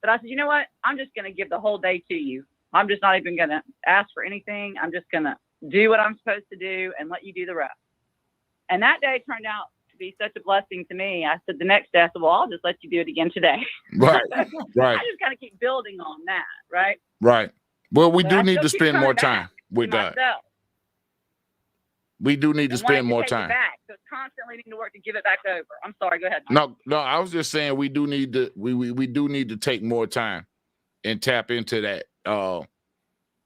But I said, you know what? I'm just going to give the whole day to you. I'm just not even going to ask for anything. I'm just going to do what I'm supposed to do and let you do the rest. And that day turned out to be such a blessing to me. I said the next day, I said, well, I'll just let you do it again today. Right. Right. I just got to keep building on that. Right. Right. Well, we But do I need still to keep spend coming more back time with to God. myself We do need to and spend wanting more take it time. back. So it's constantly needing to work to give it back over. I'm sorry. Go ahead. Mike. No, I was just saying we do need to we do need to take more time and tap into that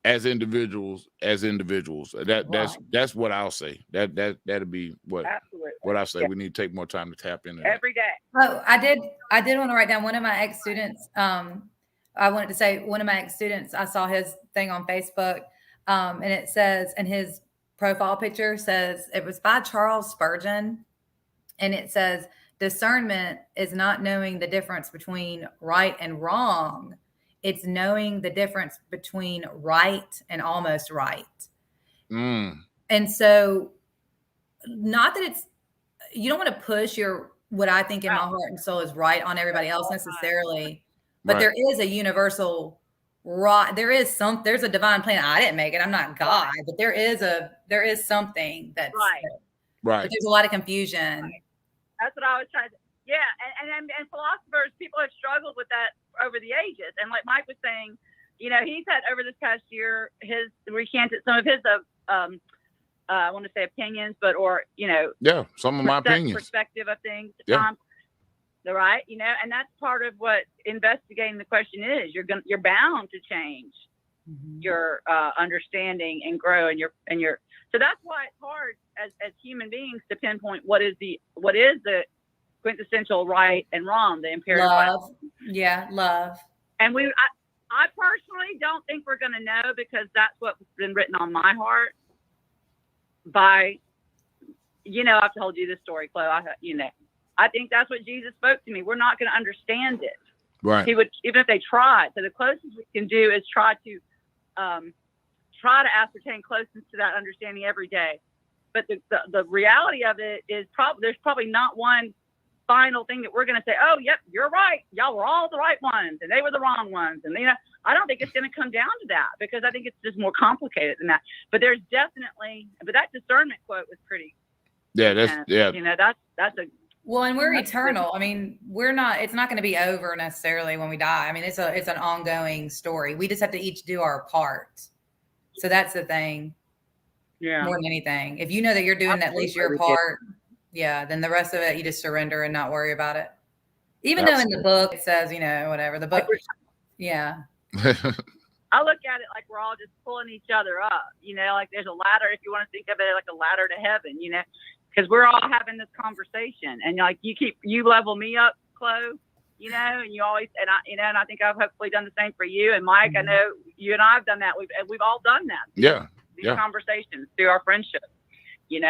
as individuals. That's what I'll say. That'll be what Absolutely. I say. Yeah. We need to take more time to tap into that. Every day. Oh, I did want to write down one of my ex-students. I wanted to say one of my ex-students, I saw his thing on Facebook, and it says, and his profile picture says, it was by Charles Spurgeon. And it says, discernment is not knowing the difference between right and wrong. It's knowing the difference between right and almost right. And so, not that you don't want to push what I think in my heart and soul is right on everybody else necessarily, but there is a universal right. There's a divine plan. I didn't make it. I'm not God, but there is something that's Right. But there's a lot of confusion. That's what I was trying to. Yeah, and philosophers, people have struggled with that over the ages. And like Mike was saying, he's had over this past year recanted some of his I want to say opinions, but some of my opinions, perspective of things. Yeah. Right, and that's part of what investigating the question is. You're bound to change your understanding and grow, and your. So that's why it's hard as human beings to pinpoint what is the quintessential right and wrong, the imperative. Love. Yeah, love. And I personally don't think we're going to know, because that's what's been written on my heart by, I've told you this story, Chloe. I think that's what Jesus spoke to me. We're not going to understand it. Right. He would, even if they tried. So the closest we can do is try to ascertain closeness to that understanding every day. But the reality of it is there's probably not one final thing that we're going to say, oh, yep, you're right. Y'all were all the right ones and they were the wrong ones. And, I don't think it's going to come down to that, because I think it's just more complicated than that. But there's definitely, but that discernment quote was pretty. Yeah, that's, That's a, Well, and we're eternal. I mean, it's not going to be over necessarily when we die. I mean, it's an ongoing story. We just have to each do our part. So that's the thing. Yeah. More than anything. If you know that you're doing at least your part, then the rest of it, you just surrender and not worry about it. Even though in the book it says, whatever the book. Yeah. I look at it like we're all just pulling each other up, like there's a ladder, if you want to think of it like a ladder to heaven, because we're all having this conversation, and like you level me up, Chloe, and you always, and I think I've hopefully done the same for you, and Mike, I know you and I have done that. We've all done that. These conversations through our friendship, and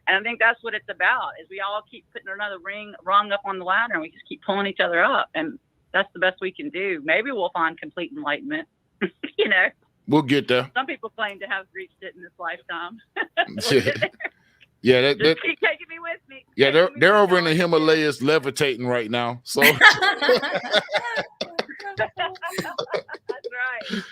I think that's what it's about, is we all keep putting another rung up on the ladder, and we just keep pulling each other up, and that's the best we can do. Maybe we'll find complete enlightenment. We'll get there. Some people claim to have reached it in this lifetime. Yeah, just keep taking me with me. Yeah, they're over in the Himalayas levitating right now. So that's right.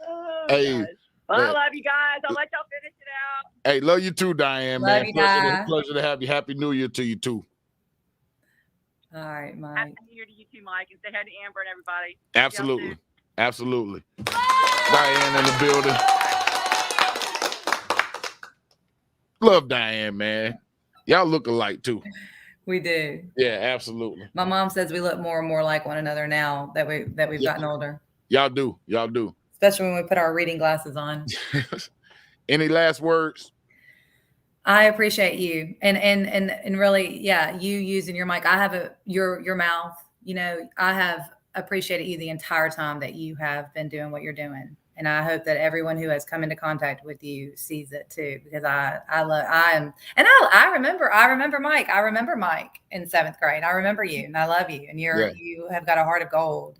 Oh, hey, well, I love you guys. I'll let y'all finish it out. Hey, love you too, Diane. Love man. you, Pleasure to have you. Happy New Year to you too. All right, Mike. Happy New Year to you too, Mike, and say hi to Amber and everybody. Absolutely. Absolutely. Diane in the building. Love Diane, man. Y'all look alike too. We do. Yeah, absolutely. My mom says we look more and more like one another now that we've gotten older. Y'all do. Y'all do. Especially when we put our reading glasses on. Any last words? I appreciate you, and really, you using your mic. I have your mouth. I have appreciated you the entire time that you have been doing what you're doing, and I hope that everyone who has come into contact with you sees it too, because I remember Mike. I remember Mike in 7th grade. I remember you, and I love you, and you have got a heart of gold.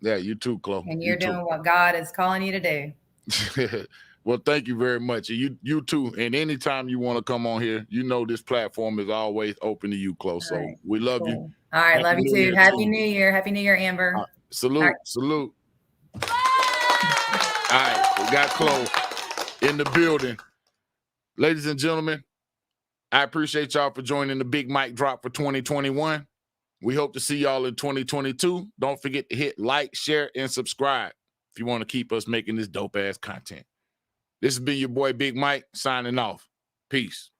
Yeah, you too, Chloe. And you're doing what God is calling you to do. Well, thank you very much. You too. And anytime you want to come on here, this platform is always open to you, Chloe. So we love you. All right, love you too. Happy New Year. Happy New Year, Amber. Salute. Salute. All right, we got Chloe in the building. Ladies and gentlemen, I appreciate y'all for joining the Big Mic Drop for 2021. We hope to see y'all in 2022. Don't forget to hit like, share, and subscribe if you want to keep us making this dope-ass content. This has been your boy, Big Mike, signing off. Peace.